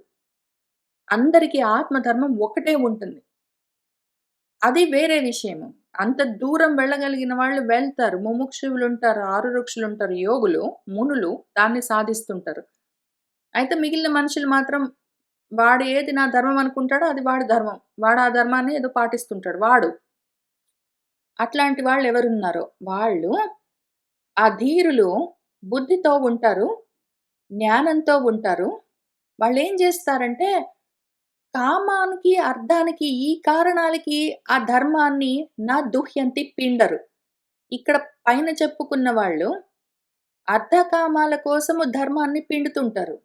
S1: అందరికీ ఆత్మధర్మం ఒకటే ఉంటుంది. అది వేరే విషయము. అంత దూరం వెళ్ళగలిగిన వాళ్ళు వెళ్తారు. ముముక్షువులుంటారు, ఆరురుక్షులుంటారు, యోగులు, మునులు దాన్ని సాధిస్తుంటారు. అయితే మిగిలిన మనుషులు మాత్రం వాడు ఏది నా ధర్మం అనుకుంటాడో అది వాడి ధర్మం. వాడు ఆ ధర్మాన్ని ఏదో పాటిస్తుంటాడు. అట్లాంటి వాళ్ళెవరున్నారో వాళ్ళు ఆ ధీరులు బుద్ధితో ఉంటారు. జ్ఞానంతో ఉంటారు. వాళ్ళేం జేస్తారంటే కామానికి, అర్థానికి ఈ కారణాలకి ఆ ధర్మాన్ని నా దుహ్యంతి పిండరు. ఇక్కడ పైన చెప్పుకున్న వాళ్ళు అర్థకామాల కోసము ధర్మాన్ని పిండుతుంటారు.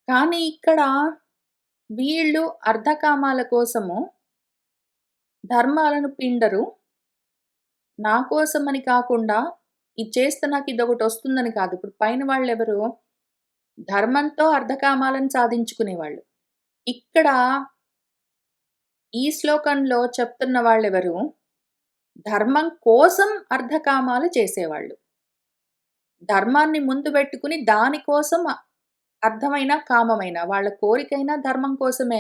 S1: కానీ ఇక్కడ వీళ్ళు అర్థకామాల కోసము ధర్మాలను పిండరు. నా కోసమని కాకుండా ఇది చేస్తే నాకిదొకటొస్తుందని కాదు. ఇప్పుడు పైన వాళ్ళెవరు ధర్మంతో అర్థకామాలను సాధించుకునేవాళ్ళు. ఇక్కడ ఈ శ్లోకంలో చెప్తున్న వాళ్ళెవరు ధర్మం కోసం అర్థకామాలు చేసేవాళ్ళు. ధర్మాన్ని ముందు బెట్టుకుని దానికోసం అర్థమైన, కామమైన వాళ్ళ కోరికైనా ధర్మం కోసమే,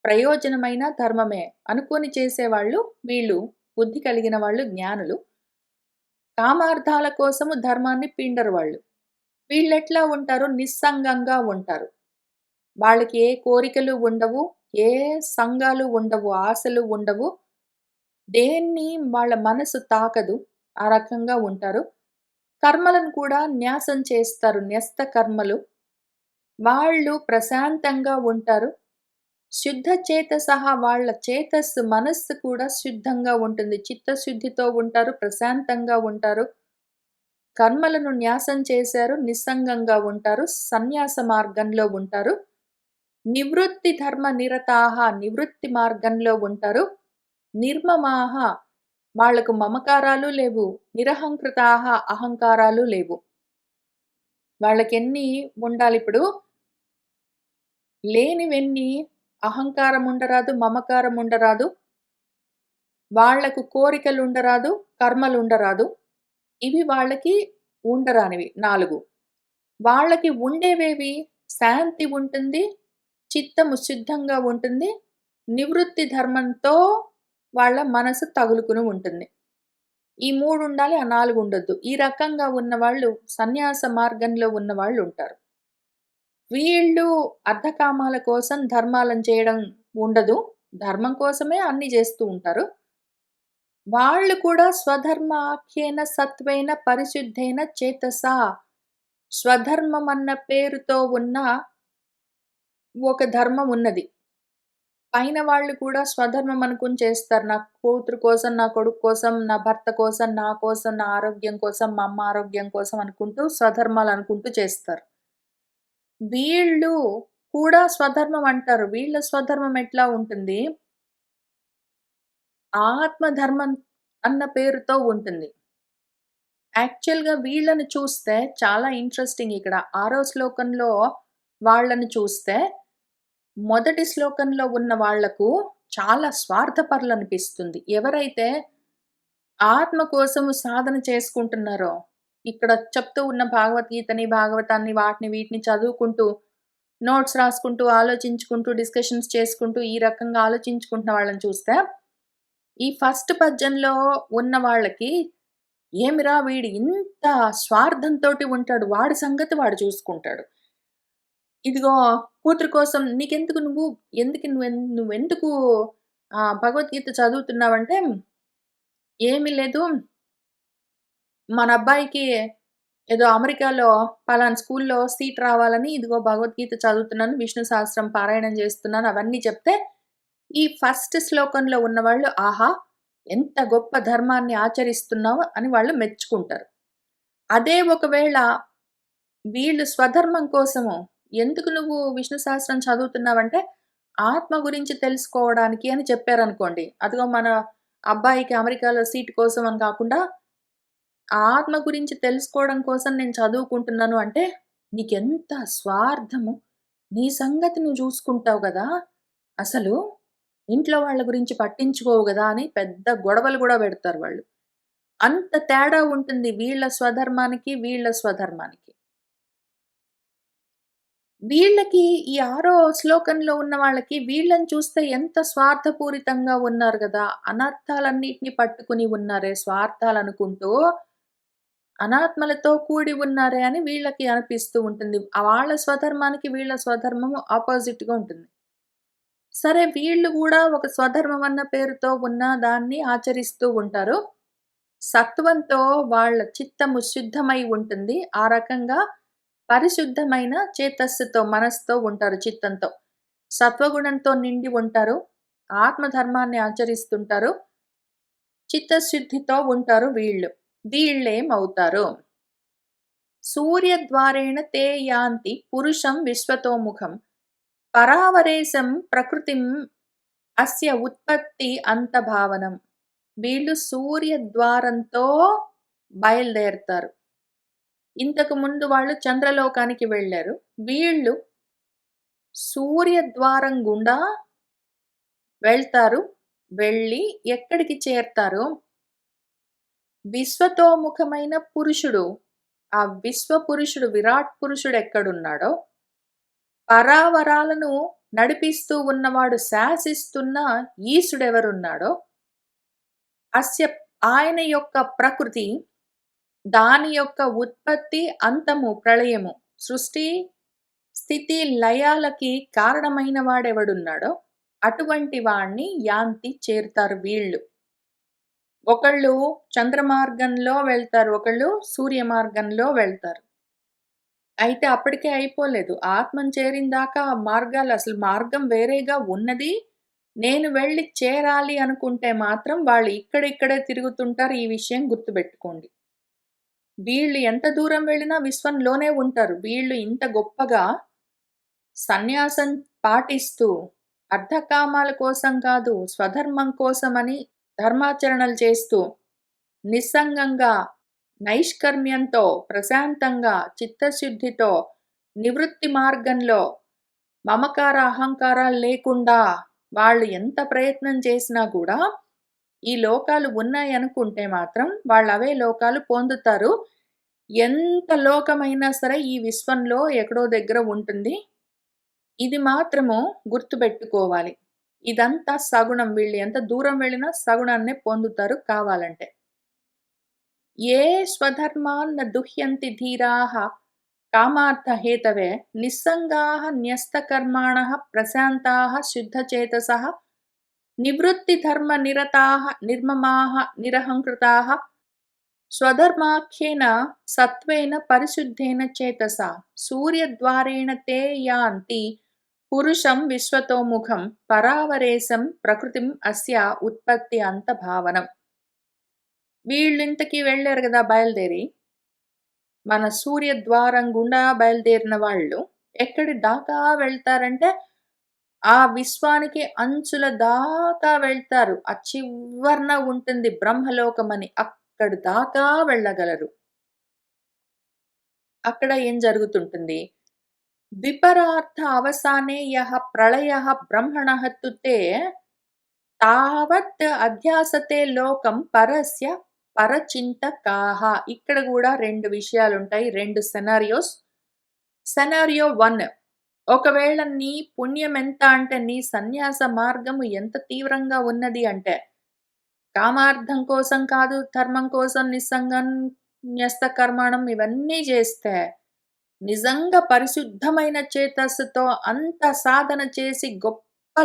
S1: ప్రయోజనమైన ధర్మమే అనుకోని చేసేవాళ్ళు వీళ్ళు. బుద్ధి కలిగిన వాళ్ళు జ్ఞానులు. కామార్థాల కోసము ధర్మాన్ని పిండరు వాళ్ళు. వీళ్ళెట్లా ఉంటారు? నిస్సంగంగా ఉంటారు. వాళ్ళకి ఏ కోరికలు ఉండవు. ఏ సంగాలు ఉండవు. ఆశలు ఉండవు. దేన్ని వాళ్ళ మనసు తాకదు. ఆ రకంగా ఉంటారు. కర్మలను కూడా న్యాసం చేస్తారు. న్యస్త కర్మలు. వాళ్ళు ప్రశాంతంగా ఉంటారు. శుద్ధ చేతసః వాళ్ళ చేతస్సు, మనస్సు కూడా శుద్ధంగా ఉంటుంది. చిత్తశుద్ధితో ఉంటారు. ప్రశాంతంగా ఉంటారు. కర్మలను న్యాసం చేశారు. నిస్సంగంగా ఉంటారు. సన్యాస మార్గంలో ఉంటారు. నివృత్తి ధర్మ నిరతాః నివృత్తి మార్గంలో ఉంటారు. నిర్మమాః వాళ్ళకు మమకారాలు లేవు. నిరహంకృతాః అహంకారాలు లేవు. వాళ్ళకెన్ని ఉండాలిప్పుడు? లేనివెన్ని అహంకారం ఉండరాదు, మమకారం ఉండరాదు. వాళ్లకు కోరికలుండరాదు, కర్మలుండరాదు. ఇవి వాళ్ళకి ఉండరానివి 4. వాళ్ళకి ఉండేవేవి? శాంతి ఉంటుంది, చిత్తము శుద్ధంగా ఉంటుంది, నివృత్తి ధర్మంతో వాళ్ళ మనసు తగులుకుని ఉంటుంది. ఈ 3 ఉండాలి, ఆ 4 ఉండొద్దు. ఈ రకంగా ఉన్నవాళ్ళు సన్యాస మార్గంలో ఉన్నవాళ్ళుంటారు. వీళ్ళు అర్థకామాల కోసం ధర్మాలను చేయడం ఉండదు. ధర్మం కోసమే అన్నీ జేస్తూ ఉంటారు. వాళ్ళు కూడా స్వధర్మాఖ్యేన సత్వేన పరిశుద్ధేన చేతసా స్వధర్మం అన్న పేరుతో ఉన్న ఒక ధర్మం ఉన్నది. పైన వాళ్ళు కూడా స్వధర్మం అనుకుని చేస్తారు. నా కూతురు కోసం, నా కొడుకు కోసం, నా భర్త కోసం, నా కోసం, నా ఆరోగ్యం కోసం, మా అమ్మ ఆరోగ్యం కోసం అనుకుంటూ స్వధర్మాలు అనుకుంటూ చేస్తారు. వీళ్ళు కూడా స్వధర్మం అంటారు. వీళ్ళ స్వధర్మం ఎట్లా ఉంటుంది? ఆత్మధర్మం అన్న పేరుతో ఉంటుంది. యాక్చువల్‌గా వీళ్ళని చూస్తే చాలా ఇంట్రెస్టింగ్ ఇక్కడ. 6వ శ్లోకంలో వాళ్ళని చూస్తే, మొదటి శ్లోకంలో ఉన్న వాళ్లకు చాలా స్వార్థపరులనిపిస్తుంది. ఎవరైతే ఆత్మ కోసము సాధన చేసుకుంటున్నారో, ఇక్కడ చెప్తూ ఉన్న భగవద్గీతని, భాగవతాన్ని వాటిని వీటిని చదువుకుంటూ, నోట్స్ రాసుకుంటూ, ఆలోచించుకుంటూ, డిస్కషన్స్ చేసుకుంటూ, ఈ రకంగా ఆలోచించుకుంటున్న వాళ్ళని చూస్తే, ఈ ఫస్ట్ పద్యంలో ఉన్న వాళ్ళకి ఏమిరా వీడు ఇంత స్వార్థంతోటి ఉంటాడు. వాడి సంగతి వాడు చూసుకుంటాడు. ఇదిగో కూతురు కోసం నీకెందుకు నువ్వెందుకు భగవద్గీత చదువుతున్నావంటే, ఏమి లేదు మన అబ్బాయికి ఏదో అమెరికాలో పలానా స్కూల్‌లో సీట్ రావాలని ఇదిగో భగవద్గీత చదువుతున్నాను, విష్ణు సహస్రం పారాయణం చేస్తున్నాను అవన్నీ చెప్తే, ఈ ఫస్ట్ శ్లోకంలో ఉన్నవాళ్ళు ఆహా! ఎంత గొప్ప ధర్మాన్ని ఆచరిస్తున్నావు అని వాళ్ళు మెచ్చుకుంటారు. అదే ఒకవేళ వీళ్ళు స్వధర్మం కోసము ఎందుకు నువ్వు విష్ణు సహస్రం చదువుతున్నావంటే, ఆత్మ గురించి తెలుసుకోవడానికి అని చెప్పారనుకోండి. అదిగో మన అబ్బాయికి అమెరికాలో సీట్ కోసం అని కాకుండా ఆత్మ గురించి తెలుసుకోవడం కోసం నేను చదువుకుంటున్నాను అంటే, నీకెంత స్వార్థము. నీ సంగతి నువ్వు జూసుకుంటావు గదా! అసలు ఇంట్లో వాళ్ళ గురించి పట్టించుకోవు గదా! అని పెద్ద గొడవలు గూడా బెడతారు వాళ్ళు. అంత తేడా ఉంటుంది వీళ్ళ స్వధర్మానికి, వీళ్ళ స్వధర్మానికి. వీళ్ళకి ఈ 6 శ్లోకంలో ఉన్న వాళ్ళకి వీళ్ళని చూస్తే ఎంత స్వార్థపూరితంగా ఉన్నారు గదా! అనర్థాలన్నిటిని పట్టుకుని ఉన్నారే స్వార్థాలనుకుంటూ అనాత్మలతో కూడి ఉన్నారే అని వీళ్ళకి అనిపిస్తూ ఉంటుంది. వాళ్ళ స్వధర్మానికి, వీళ్ళ స్వధర్మము అపోజిట్‌గా ఉంటుంది. సరే వీళ్ళు గూడా ఒక స్వధర్మం అన్న పేరుతో ఉన్న దాన్ని ఆచరిస్తూ ఉంటారు. సత్వంతో వాళ్ళ చిత్తము శుద్ధమై ఉంటుంది. ఆ రకంగా పరిశుద్ధమైన చేతస్సుతో, మనస్సుతో ఉంటారు చిత్తంతో. సత్వగుణంతో నిండి ఉంటారు. ఆత్మధర్మాన్ని ఆచరిస్తుంటారు. చిత్తశుద్ధితో ఉంటారు వీళ్ళు. వీళ్ళేమవుతారు? సూర్యద్వారేణ తే యాంతి పురుషం విశ్వతోముఖం పరావరేశం ప్రకృతిం అస్య ఉత్పత్తి అంతభావనం. వీళ్ళు సూర్యద్వారంతో బయలుదేరతారు. ఇంతకు ముందు వాళ్ళు చంద్రలోకానికి వెళ్లారు. వీళ్ళు సూర్యద్వారం గుండా వెళ్తారు. వెళ్ళి ఎక్కడికి చేరతారు? విశ్వతోముఖమైన పురుషుడు, ఆ విశ్వపురుషుడు, విరాట్ పురుషుడు ఎక్కడున్నాడో, పరావరాలను నడిపిస్తూ ఉన్నవాడు, శాసిస్తున్న ఈశుడెవరున్నాడో, అస్య ఆయన యొక్క ప్రకృతి, దాని యొక్క ఉత్పత్తి, అంతము, ప్రళయము, సృష్టి, స్థితి, లయాలకి కారణమైన వాడెవడున్నాడో, అటువంటి వాణ్ణి యాంతి చేరుతారు వీళ్ళు. ఒకళ్ళు చంద్రమార్గంలో వెళ్తారు. ఒకళ్ళు సూర్య మార్గంలో వెళ్తారు. అయితే అప్పటికే అయిపోలేదు. ఆత్మను చేరిందాకా ఆ మార్గాలు అసలు మార్గం వేరేగా ఉన్నది. నేను వెళ్లి చేరాలి అనుకుంటే మాత్రం వాళ్ళు ఇక్కడిక్కడే తిరుగుతుంటారు. ఈ విషయం గుర్తుపెట్టుకోండి. వీళ్ళు ఎంత దూరం వెళ్ళినా విశ్వంలోనే ఉంటారు. వీళ్ళు ఇంత గొప్పగా సన్యాసం పాటిస్తూ అర్థకామాల కోసం కాదు, స్వధర్మం కోసమని ధర్మాచరణలు చేస్తూ నిస్సంగంగా, నైష్కర్మ్యంతో, ప్రశాంతంగా, చిత్తశుద్ధితో, నివృత్తి మార్గంలో మమకార, అహంకారాలు లేకుండా వాళ్ళు ఎంత ప్రయత్నం చేసినా కూడా ఈ లోకాలు ఉన్నాయనుకుంటే మాత్రం వాళ్ళవే లోకాలు పొందుతారు. ఎంత లోకమైనా సరే ఈ విశ్వంలో ఎక్కడో దగ్గర ఉంటుంది. ఇది మాత్రము గుర్తుపెట్టుకోవాలి. ఇదంతా సగుణం. వీళ్ళు ఎంత దూరం వెళ్ళినా సగుణాన్నే పొందుతారు కావాలంటే. ఏ స్వధర్మాన్ న దుహ్యంతి ధీరాః కామార్థహేతవే నిస్సంగాః న్యస్తకర్మాణః ప్రశాంతాః శుద్ధచేతసః నివృత్తిధర్మనిరతాః నిర్మమాః నిరహంకృతాః స్వధర్మాఖ్యేన సత్వేన పరిశుద్ధేన చేతసా సూర్యద్వారేణ తే యాంతి పురుషం విశ్వతోముఖం పరావరేశం ప్రకృతిం అస్య ఉత్పత్తి అంతభావనం. వీళ్ళింతకి వెళ్లారు గదా బయలుదేరి. మన సూర్యద్వారం గుండా బయలుదేరిన వాళ్ళు ఎక్కడి దాకా వెళ్తారంటే, ఆ విశ్వానికి అంచుల దాకా వెళ్తారు. ఆ చివరన ఉంటుంది బ్రహ్మలోకమని. అక్కడి దాకా వెళ్ళగలరు. అక్కడ ఏం జరుగుతుంటుంది? విపరార్థ అవసానే యః ప్రళయః బ్రహ్మణః తు తే తావత్ అధ్యాసతే లోకం పరస్య పరచింతకాః. ఇక్కడ గూడా 2 విషయాలుంటాయి. 2 సెనారియోస్. సెనారియో 1 ఒకవేళ నీ పుణ్యం ఎంత అంటే, నీ సన్యాస మార్గము ఎంత తీవ్రంగా ఉన్నది అంటే, కామార్థం కోసం కాదు, ధర్మం కోసం నిస్సంగం, న్యస్త కర్మాణం ఇవన్నీ చేస్తే, నిజంగా పరిశుద్ధమైన చేతస్సుతో అంత సాధన చేసి గొప్ప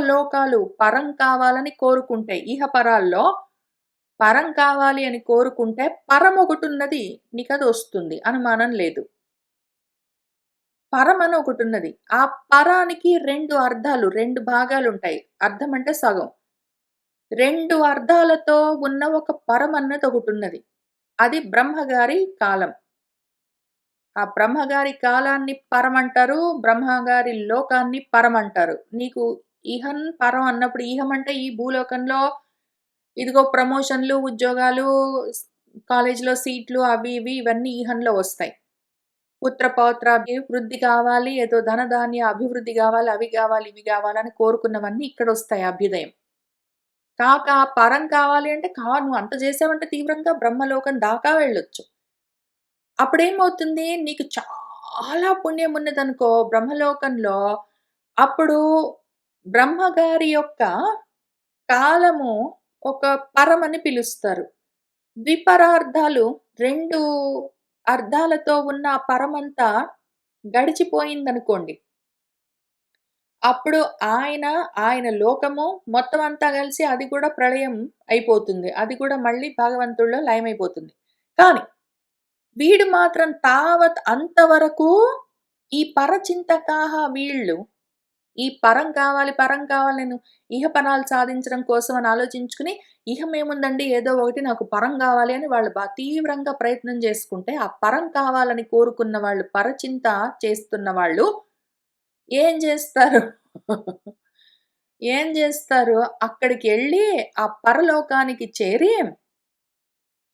S1: లోకాలు, పరం కావాలని కోరుకుంటే ఇహపరాల్లో పరం కావాలి అని కోరుకుంటే పరం ఒకటున్నది. నీకది వస్తుంది. అనుమానం లేదు. పరం అని ఒకటున్నది. ఆ పరానికి 2 అర్థాలు, 2 భాగాలుంటాయి. అర్థం అంటే సగం. 2 అర్థాలతో ఉన్న ఒక పరం అన్నది ఒకటున్నది. అది బ్రహ్మగారి కాలం. ఆ బ్రహ్మగారి కాలాన్ని పరమంటారు. బ్రహ్మగారి లోకాన్ని పరమంటారు. నీకు ఇహం, పరం అన్నప్పుడు ఇహం అంటే ఈ భూలోకంలో ఇదిగో ప్రమోషన్‌లు, ఉద్యోగాలు, స్ కాలేజీలో సీట్లు అవి ఇవి ఇవన్నీ ఈహంలో వస్తాయి. పుత్ర పౌత్రాభివృద్ధి కావాలి, ఏదో ధనధాన్య అభివృద్ధి గావాలి, అవి గావాలి, ఇవి గావాలని కోరుకున్నవన్నీ ఇక్కడొస్తాయి అభ్యుదయం. పరం కావాలి అంటే నువ్వు అంత చేసావంటే తీవ్రంగా బ్రహ్మలోకం దాకా వెళ్ళొచ్చు. అప్పుడేమవుతుంది నీకు చాలా పుణ్యం ఉన్నదనుకో బ్రహ్మలోకంలో, అప్పుడు బ్రహ్మగారి యొక్క కాలము ఒక పరమని పిలుస్తారు. ద్విపరార్థాలు 2 అర్థాలతో ఉన్న ఆ పరమంతా గడిచిపోయిందనుకోండి. అప్పుడు ఆయన లోకము మొత్తం అంతా కలిసి అది కూడా ప్రళయం అయిపోతుంది. అది కూడా మళ్ళీ భగవంతుడిలో లయమైపోతుంది. కానీ వీడు మాత్రం తావత్ అంతవరకు ఈ పరచింతకాహ వీళ్ళు ఈ పరం కావాలి నేను ఇహపరాలు సాధించడం కోసం అని ఆలోచించుకుని, ఇహమేముందండి ఏదో ఒకటి నాకు పరం గావాలి అని వాళ్ళు తీవ్రంగా ప్రయత్నం చేసుకుంటే, ఆ పరం కావాలని కోరుకున్న వాళ్ళు, పరచింత చేస్తున్న వాళ్ళు ఏం జేస్తారు? ఏం జేస్తారు? అక్కడికెళ్ళి ఆ పరలోకానికి చేరి,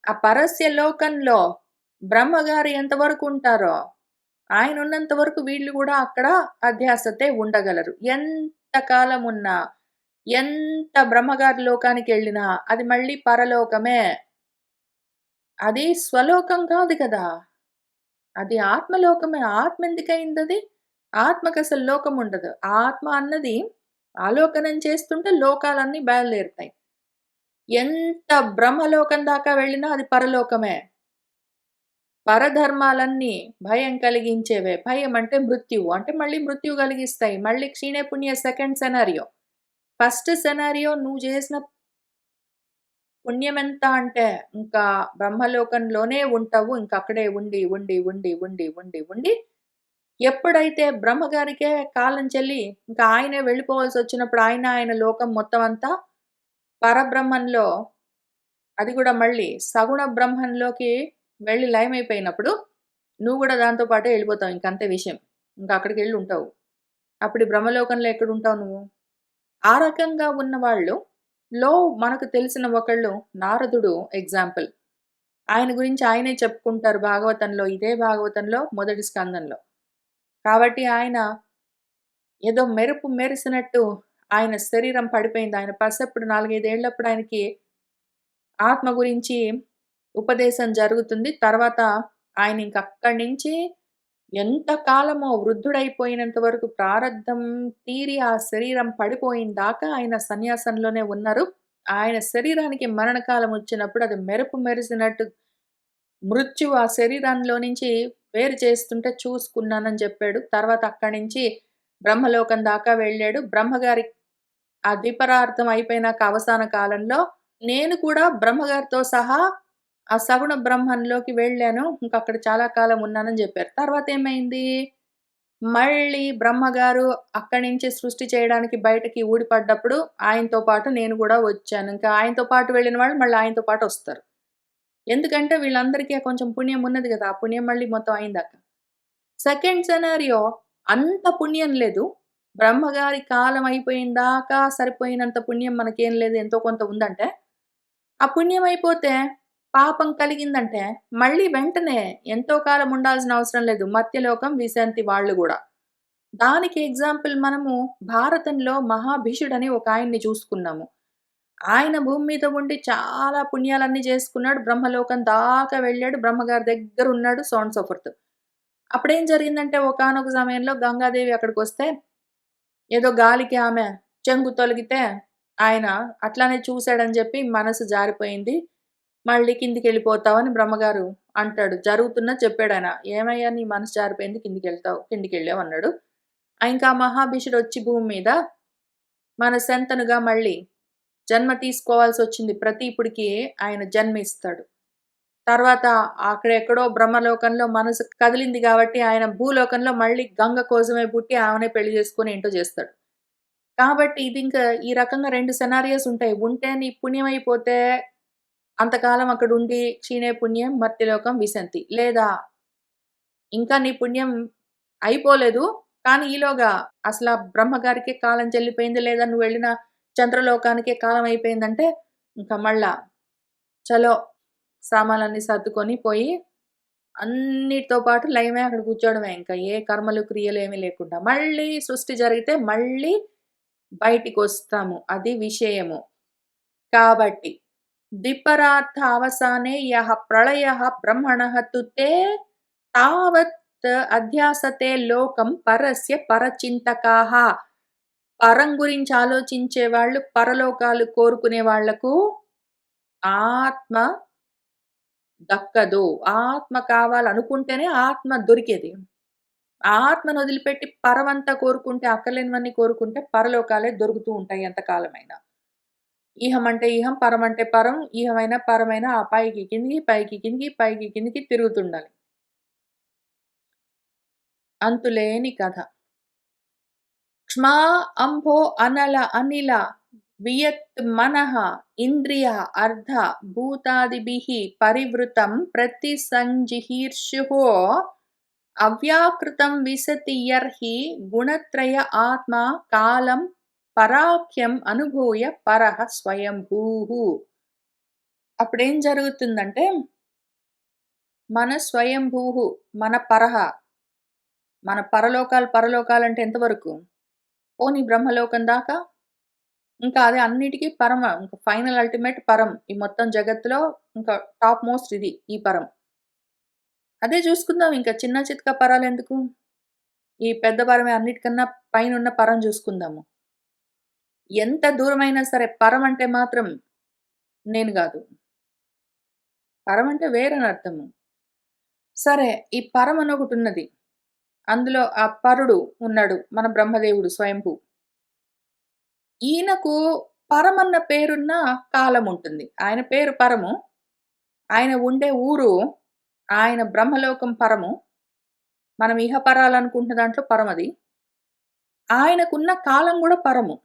S1: ఆ పరస్య లోకంలో బ్రహ్మగారు ఎంతవరకు ఉంటారో ఆయనున్నంత వరకు వీళ్ళు గూడా అక్కడ అధ్యాసతే ఉండగలరు. ఎంత కాలమున్నా, ఎంత బ్రహ్మగారి లోకానికెళ్ళినా అది మళ్ళీ పరలోకమే. అది స్వలోకం కాదు కదా! అది ఆత్మలోకమే. ఆత్మ ఎందుకయిందది? ఆత్మకసలు లోకముండదు. ఆత్మ అన్నది ఆలోకనం చేస్తుంటే లోకాలన్నీ బయలుదేరుతాయి. ఎంత బ్రహ్మలోకం దాకా వెళ్ళినా అది పరలోకమే. పరధర్మాలన్నీ భయం కలిగించేవే. భయం అంటే మృత్యువు. అంటే మళ్ళీ మృత్యువు కలిగిస్తాయి. మళ్ళీ క్షీణే పుణ్య సెకండ్ సెనారియో. ఫస్ట్ సెనారియో నువ్వు చేసిన పుణ్యమెంత అంటే ఇంకా బ్రహ్మలోకంలోనే ఉంటావు. ఇంక అక్కడే ఉండి ఎప్పుడైతే బ్రహ్మగారికే కాలం చెల్లి ఇంకా ఆయనే వెళ్ళిపోవాల్సొచ్చినప్పుడు ఆయన లోకం మొత్తం అంతా పరబ్రహ్మంలో అది గూడా మళ్ళీ సగుణ బ్రహ్మంలోకి వెళ్లి లయమైపోయినప్పుడు, నువ్వు గూడా దాంతో పాటే ఎళ్ళిపోతావు. ఇంకంతే విషయం. ఇంక అక్కడికెళ్ళి ఉంటావు. అప్పుడు ఈ బ్రహ్మలోకంలో ఎక్కడుంటావు నువ్వు? ఆ రకంగా ఉన్నవాళ్ళు మనకు తెలిసిన ఒకళ్ళు నారదుడు ఎగ్జాంపుల్. ఆయన గురించి ఆయనే చెప్పుకుంటారు భాగవతంలో. ఇదే భాగవతంలో మొదటి స్కందంలో. కాబట్టి ఆయన ఏదో మెరుపు మెరిసినట్టు ఆయన శరీరం పడిపోయింది. ఆయన పసప్పుడు 4, 5 ఏళ్ళప్పుడు ఆయనకి ఆత్మ గురించి ఉపదేశం జరుగుతుంది. తర్వాత ఆయన ఇంక అక్కడి నుంచి ఎంత కాలమో వృద్ధుడైపోయినంత వరకు ప్రారబ్ధం తీరి ఆ శరీరం పడిపోయిన దాకా ఆయన సన్యాసంలోనే ఉన్నారు. ఆయన శరీరానికి మరణకాలం వచ్చినప్పుడు అది మెరుపు మెరిసినట్టు మృత్యువు ఆ శరీరంలో నుంచి వేరు చేస్తుంటే చూసుకున్నానని చెప్పాడు. తర్వాత అక్కడి నుంచి బ్రహ్మలోకం దాకా వెళ్ళాడు. బ్రహ్మగారి ఆ ద్విపరార్థం అయిపోయినాక అవసాన కాలంలో నేను కూడా బ్రహ్మగారితో సహా ఆ సగుణ బ్రహ్మంలోకి వెళ్ళాను. ఇంకక్కడ చాలా కాలం ఉన్నానని జెప్పారు. తర్వాతేమైంది? మళ్ళీ బ్రహ్మగారు అక్కడి నుంచి సృష్టి చేయడానికి బయటకి ఊడిపడ్డప్పుడు ఆయనతో పాటు నేను గూడా వచ్చాను. ఇంకా ఆయనతో పాటు వెళ్ళిన వాళ్ళు మళ్ళీ ఆయనతో పాటొస్తారు. ఎందుకంటే వీళ్ళందరికీ కొంచెం పుణ్యం ఉన్నది గదా! ఆ పుణ్యం మళ్ళీ మొత్తం అయిందాక. సెకండ్ సినారియో అంత పుణ్యం లేదు. బ్రహ్మగారి కాలం అయిపోయిన దాకా సరిపోయినంత పుణ్యం మనకేం లేదు. ఎంతో కొంత ఉందంటే, ఆ పుణ్యం అయిపోతే పాపం కలిగిందంటే, మళ్ళీ వెంటనే ఎంతో కాలం ఉండాల్సిన అవసరం లేదు. మర్త్యలోకం, విశంతి వాళ్ళు గూడా. దానికి ఎగ్జాంపుల్ మనము భారతంలో మహాభీషుడని ఒక ఆయన్ని చూసుకున్నాము. ఆయన భూమి మీద ఉండి చాలా పుణ్యాలన్నీ చేసుకున్నాడు. బ్రహ్మలోకం దాకా వెళ్ళాడు. బ్రహ్మగారి దగ్గరున్నాడు. So and so forth. అప్పుడేం జరిగిందంటే ఒకానొక సమయంలో గంగాదేవి అక్కడికొస్తే, ఏదో గాలికి ఆమె చెంగు తొలగితే, ఆయన అట్లానే చూసాడని జెప్పి మనసు జారిపోయింది. మళ్ళీ కిందికెళ్ళిపోతావని బ్రహ్మగారు అంటాడు. జరుగుతున్నది చెప్పాడాయన. "ఏమయ్యా నీ మనసు జారిపోయింది కిందికెళ్తావు కిందికెళ్ళావు" అన్నాడు. ఇంకా మహాభిషుడొచ్చి భూమి మీద మన శంతనుగా మళ్ళీ జన్మ తీసుకోవాల్సొచ్చింది. ప్రతీపుడికి ఆయన జన్మిస్తాడు. తర్వాత అక్కడెక్కడో బ్రహ్మలోకంలో మనసు కదిలింది గాబట్టి, ఆయన భూలోకంలో మళ్ళీ గంగ కోసమే పుట్టి ఆమెనే పెళ్లి చేసుకొని ఏంటో చేస్తాడు. కాబట్టి ఇదింకా ఈ రకంగా 2 సినారియోస్ ఉంటాయి. ఉంటే నీ పుణ్యమైపోతే అంతకాలం అక్కడుండి క్షీణే పుణ్యం మర్త్యలోకం విశంతి. లేదా ఇంకా నీ పుణ్యం అయిపోలేదు. కానీ ఈలోగా అసల బ్రహ్మగారికే కాలం చెల్లిపోయింది. లేదా నువ్వెళ్ళిన చంద్రలోకానికే కాలం అయిపోయిందంటే, ఇంక మళ్ళా చలో సామాన్లన్నీ సర్దుకొని పోయి అన్నిటితో పాటు లయమే అక్కడ కూర్చోవడమే. ఇంకా ఏ కర్మలు, క్రియలు ఏమీ లేకుండా. మళ్ళీ సృష్టి జరిగితే మళ్ళీ బయటికొస్తాము. అది విషయము. కాబట్టి ద్విపరార్థ అవసానే యః ప్రళయః బ్రహ్మణః తుతే తావత్ అధ్యాసతే లోకం పరస్య పరచింతకాః. పరం గురించి ఆలోచించే వాళ్ళు, పరలోకాలు కోరుకునే వాళ్ళకు ఆత్మ దక్కదు. ఆత్మ కావాలనుకుంటేనే ఆత్మ దొరికేది. ఆత్మను వదిలిపెట్టి పరమంతా కోరుకుంటే, అక్కర్లేనివన్నీ కోరుకుంటే పరలోకాలే దొరుకుతూ ఉంటాయి ఎంతకాలమైనా. ఇహం అంటే ఇహం, పరం అంటే పరం, ఇహమైనా పరమైనా ఆ పైకి కిందికి, పైకి కిందికి, పైకి కిందికి తిరుగుతుండాలి. అంతులేని కథ. క్ష్మా అంభో అనల అనిల వియత్ మనః ఇంద్రియ అర్ధ భూతాదిభిః పరివృతం ప్రతిసంజిహీర్షుః అవ్యాకృతం విశతి యర్హి గుణత్రయ ఆత్మ కాలం పరాఖ్యం అనుభూయ పరః స్వయంభూః. అప్పుడేం జరుగుతుందంటే, మన స్వయంభూః, మన పరః, మన పరలోకాలంటే ఎంతవరకు? పోనీ బ్రహ్మలోకం దాకా. ఇంకా అదే అన్నిటికి పరమ. ఇంక ఫైనల్ అల్టిమేట్ పరం. ఈ మొత్తం జగత్తులో ఇంకా టాప్ మోస్ట్ ఇది. ఈ పరం. అదే చూసుకుందాం ఇంకా చిన్న చితకా పరాలెందుకు? ఈ పెద్ద పరమే అన్నిటికన్నా పైనున్న పరం చూసుకుందాము. ఎంత దూరమైనా సరే పరం అంటే మాత్రం నేను గాదు. పరం అంటే వేరని అర్థము. సరే ఈ పరం అని ఒకటున్నది. అందులో ఆ పరుడు ఉన్నాడు. మన బ్రహ్మదేవుడు స్వయంభూ. ఈయనకు పరమన్న పేరున్న కాలముంటుంది. ఆయన పేరు పరము. ఆయన ఉండే ఊరు, ఆయన బ్రహ్మలోకం పరము. మనం ఇహపరాలనుకుంటున్న దాంట్లో పరమది. ఆయనకున్న కాలం గూడా పరము.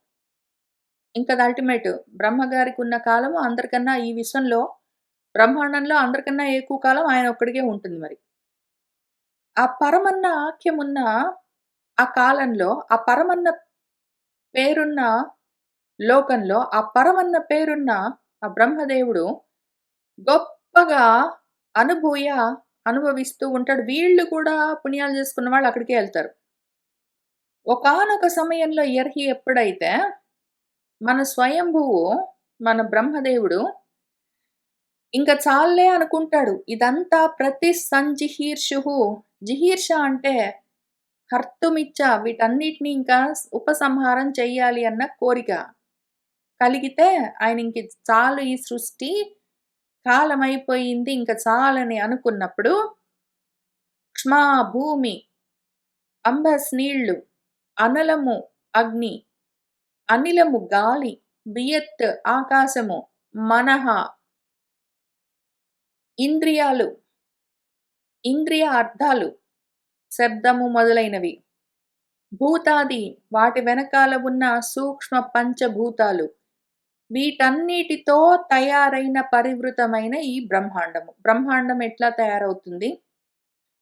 S1: ఇంకది అల్టిమేట్. బ్రహ్మగారికున్న కాలము అందరికన్నా ఈ విశ్వంలో, బ్రహ్మాండంలో అందరికన్నా ఎక్కువ కాలం ఆయన ఒక్కడికే ఉంటుంది మరి. ఆ పరమన్న ఆఖ్యమున్న ఆ కాలంలో, ఆ పరమన్న పేరున్న లోకంలో, ఆ పరమన్న పేరున్న ఆ బ్రహ్మదేవుడు గొప్పగా అనుభవిస్తూ ఉంటాడు. వీళ్ళు కూడా పుణ్యాలు చేసుకున్న వాళ్ళు అక్కడికే ఎళ్తారు. ఒకానొక సమయంలో ఎప్పుడైతే మన స్వయంభువు, మన బ్రహ్మదేవుడు ఇంక చాల్లే అనుకుంటాడు. ఇదంతా ప్రతి సంజిహీర్షుః. జిహీర్ష అంటే హర్తుమిచ్చ. వీటన్నిటిని ఇంకా ఉపసంహారం చెయ్యాలి అన్న కోరిక కలిగితే ఆయనింక చాలు ఈ సృష్టి, కాలమైపోయింది ఇంక చాలని అనుకున్నప్పుడు క్ష్మా భూమి, అంబస్ నీళ్ళు, అనలము అగ్ని, అనిలము గాలి, వియత్ ఆకాశము, మనః ఇంద్రియాలు, ఇంద్రియ అర్థాలు, శబ్దము మొదలైనవి, భూతాది వాటి వెనకాల ఉన్న సూక్ష్మ పంచభూతాలు, వీటన్నిటితో తయారైన పరివృతమైన ఈ బ్రహ్మాండము. బ్రహ్మాండం ఎట్లా తయారవుతుంది?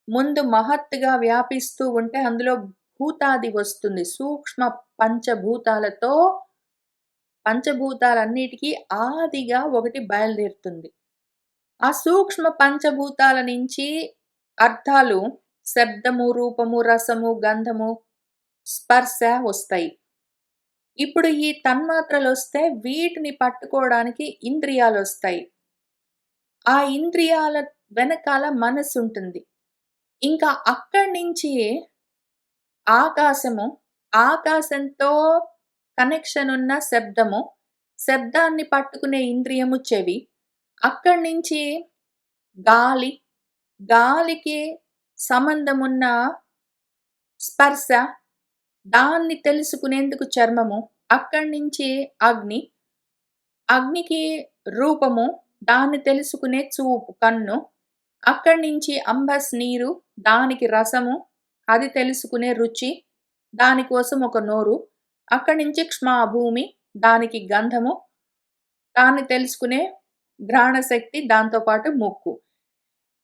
S1: ముందు మహత్తుగా వ్యాపిస్తూ ఉంటే అందులో భూతాది వస్తుంది. సూక్ష్మ పంచభూతాలతో పంచభూతాలన్నిటికీ ఆదిగా ఒకటి బయలుదేరుతుంది. ఆ సూక్ష్మ పంచభూతాల నుంచి అర్థాలు శబ్దము, రూపము, రసము, గంధము, స్పర్శ వస్తాయి. ఇప్పుడు ఈ తన్మాత్రలొస్తే వీటిని పట్టుకోవడానికి ఇంద్రియాలొస్తాయి. ఆ ఇంద్రియాల వెనకాల మనసుంటుంది. ఇంకా అక్కడి నుంచి ఆకాశము, ఆకాశంతో కనెక్షన్ ఉన్న శబ్దము, శబ్దాన్ని పట్టుకునే ఇంద్రియము చెవి, అక్కడి నుంచి గాలి, గాలికి సంబంధమున్న స్పర్శ, దాన్ని తెలుసుకునేందుకు చర్మము, అక్కడి నుంచి అగ్ని, అగ్నికి రూపము, దాన్ని తెలుసుకునే చూపు కన్ను, అక్కడి నుంచి అంబస్ నీరు, దానికి రసము, అది తెలుసుకునే రుచి, దాని కోసం ఒక నోరు, అక్కడి నుంచి క్ష్మా భూమి, దానికి గంధము, దాన్ని తెలుసుకునే ఘ్రాణశక్తి, దాంతో పాటు ముక్కు.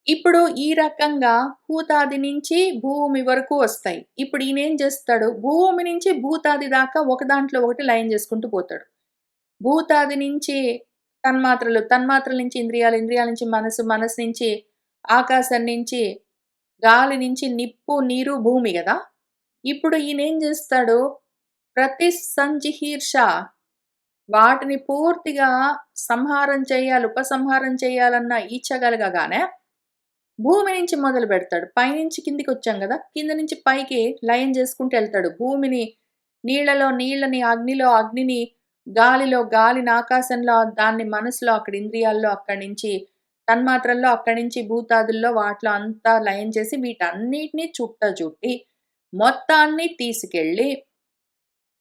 S1: ఇప్పుడు ఈ రకంగా భూతాది నుంచి భూమి వరకు వస్తాయి. ఇప్పుడు ఈయనేం చేస్తాడు, భూమి నుంచి భూతాది దాకా ఒక దాంట్లో ఒకటి లయం చేసుకుంటూ పోతాడు. భూతాది నుంచి తన్మాత్రలు, తన్మాత్రల నుంచి ఇంద్రియాలు, ఇంద్రియాల నుంచి మనసు, మనసు నుంచి ఆకాశం నుంచి, గాలి నుంచి నిప్పు, నీరు, భూమి గదా! ఇప్పుడు ఈయనేం జేస్తాడు, ప్రతిసంజిహీర్ష వాటిని పూర్తిగా సంహారం చేయాలి, ఉపసంహారం చేయాలన్న ఈచ్ఛ కలగగానే భూమి నుంచి మొదలుపెడతాడు. పైనుంచి కిందికొచ్చాం గదా! కింద నుంచి పైకి లయం చేసుకుంటూ ఎళ్తాడు. భూమిని నీళ్లలో నీళ్ళని, అగ్నిలో అగ్నిని, గాలిలో గాలిని, ఆకాశంలో దాన్ని, మనసులో అక్కడ ఇంద్రియాల్లో, అక్కడి నుంచి తన్మాత్రల్లో, అక్కడి నుంచి భూతాదుల్లో వాటిలో అంతా లయం చేసి వీటన్నిటిని చుట్టి మొత్తాన్ని తీసుకెళ్ళి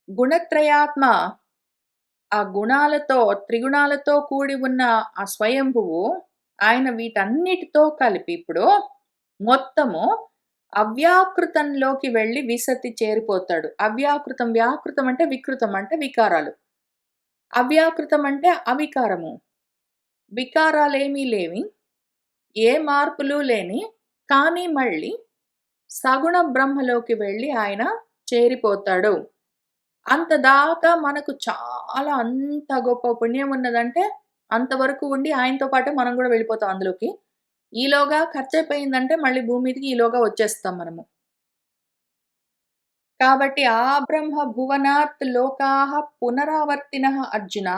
S1: గుణత్రయాత్మ, ఆ గుణాలతో, త్రిగుణాలతో కూడి ఉన్న ఆ స్వయంభువు ఆయన వీటన్నిటితో కలిపి ఇప్పుడు మొత్తము అవ్యాకృతంలోకి వెళ్ళి విసతి చేరిపోతాడు. అవ్యాకృతం, వ్యాకృతం అంటే వికృతం అంటే వికారాలు. అవ్యాకృతం అంటే అవికారము. వికారాలేమీ లేని, ఏ మార్పులు లేని, కానీ మళ్ళీ సగుణ బ్రహ్మలోకి వెళ్ళి ఆయన చేరిపోతాడు. అంతదాకా మనకు చాలా అంత గొప్ప పుణ్యం ఉన్నదంటే, అంతవరకు ఉండి ఆయనతో పాటే మనం గూడా వెళ్ళిపోతాం అందులోకి. ఈలోగా ఖర్చయిపోయిందంటే మళ్ళీ భూమి మీదకి ఈలోగా వచ్చేస్తాం మనము. కాబట్టి ఆ బ్రహ్మ భువనాత్ లోకాః పునరావర్తినః అర్జున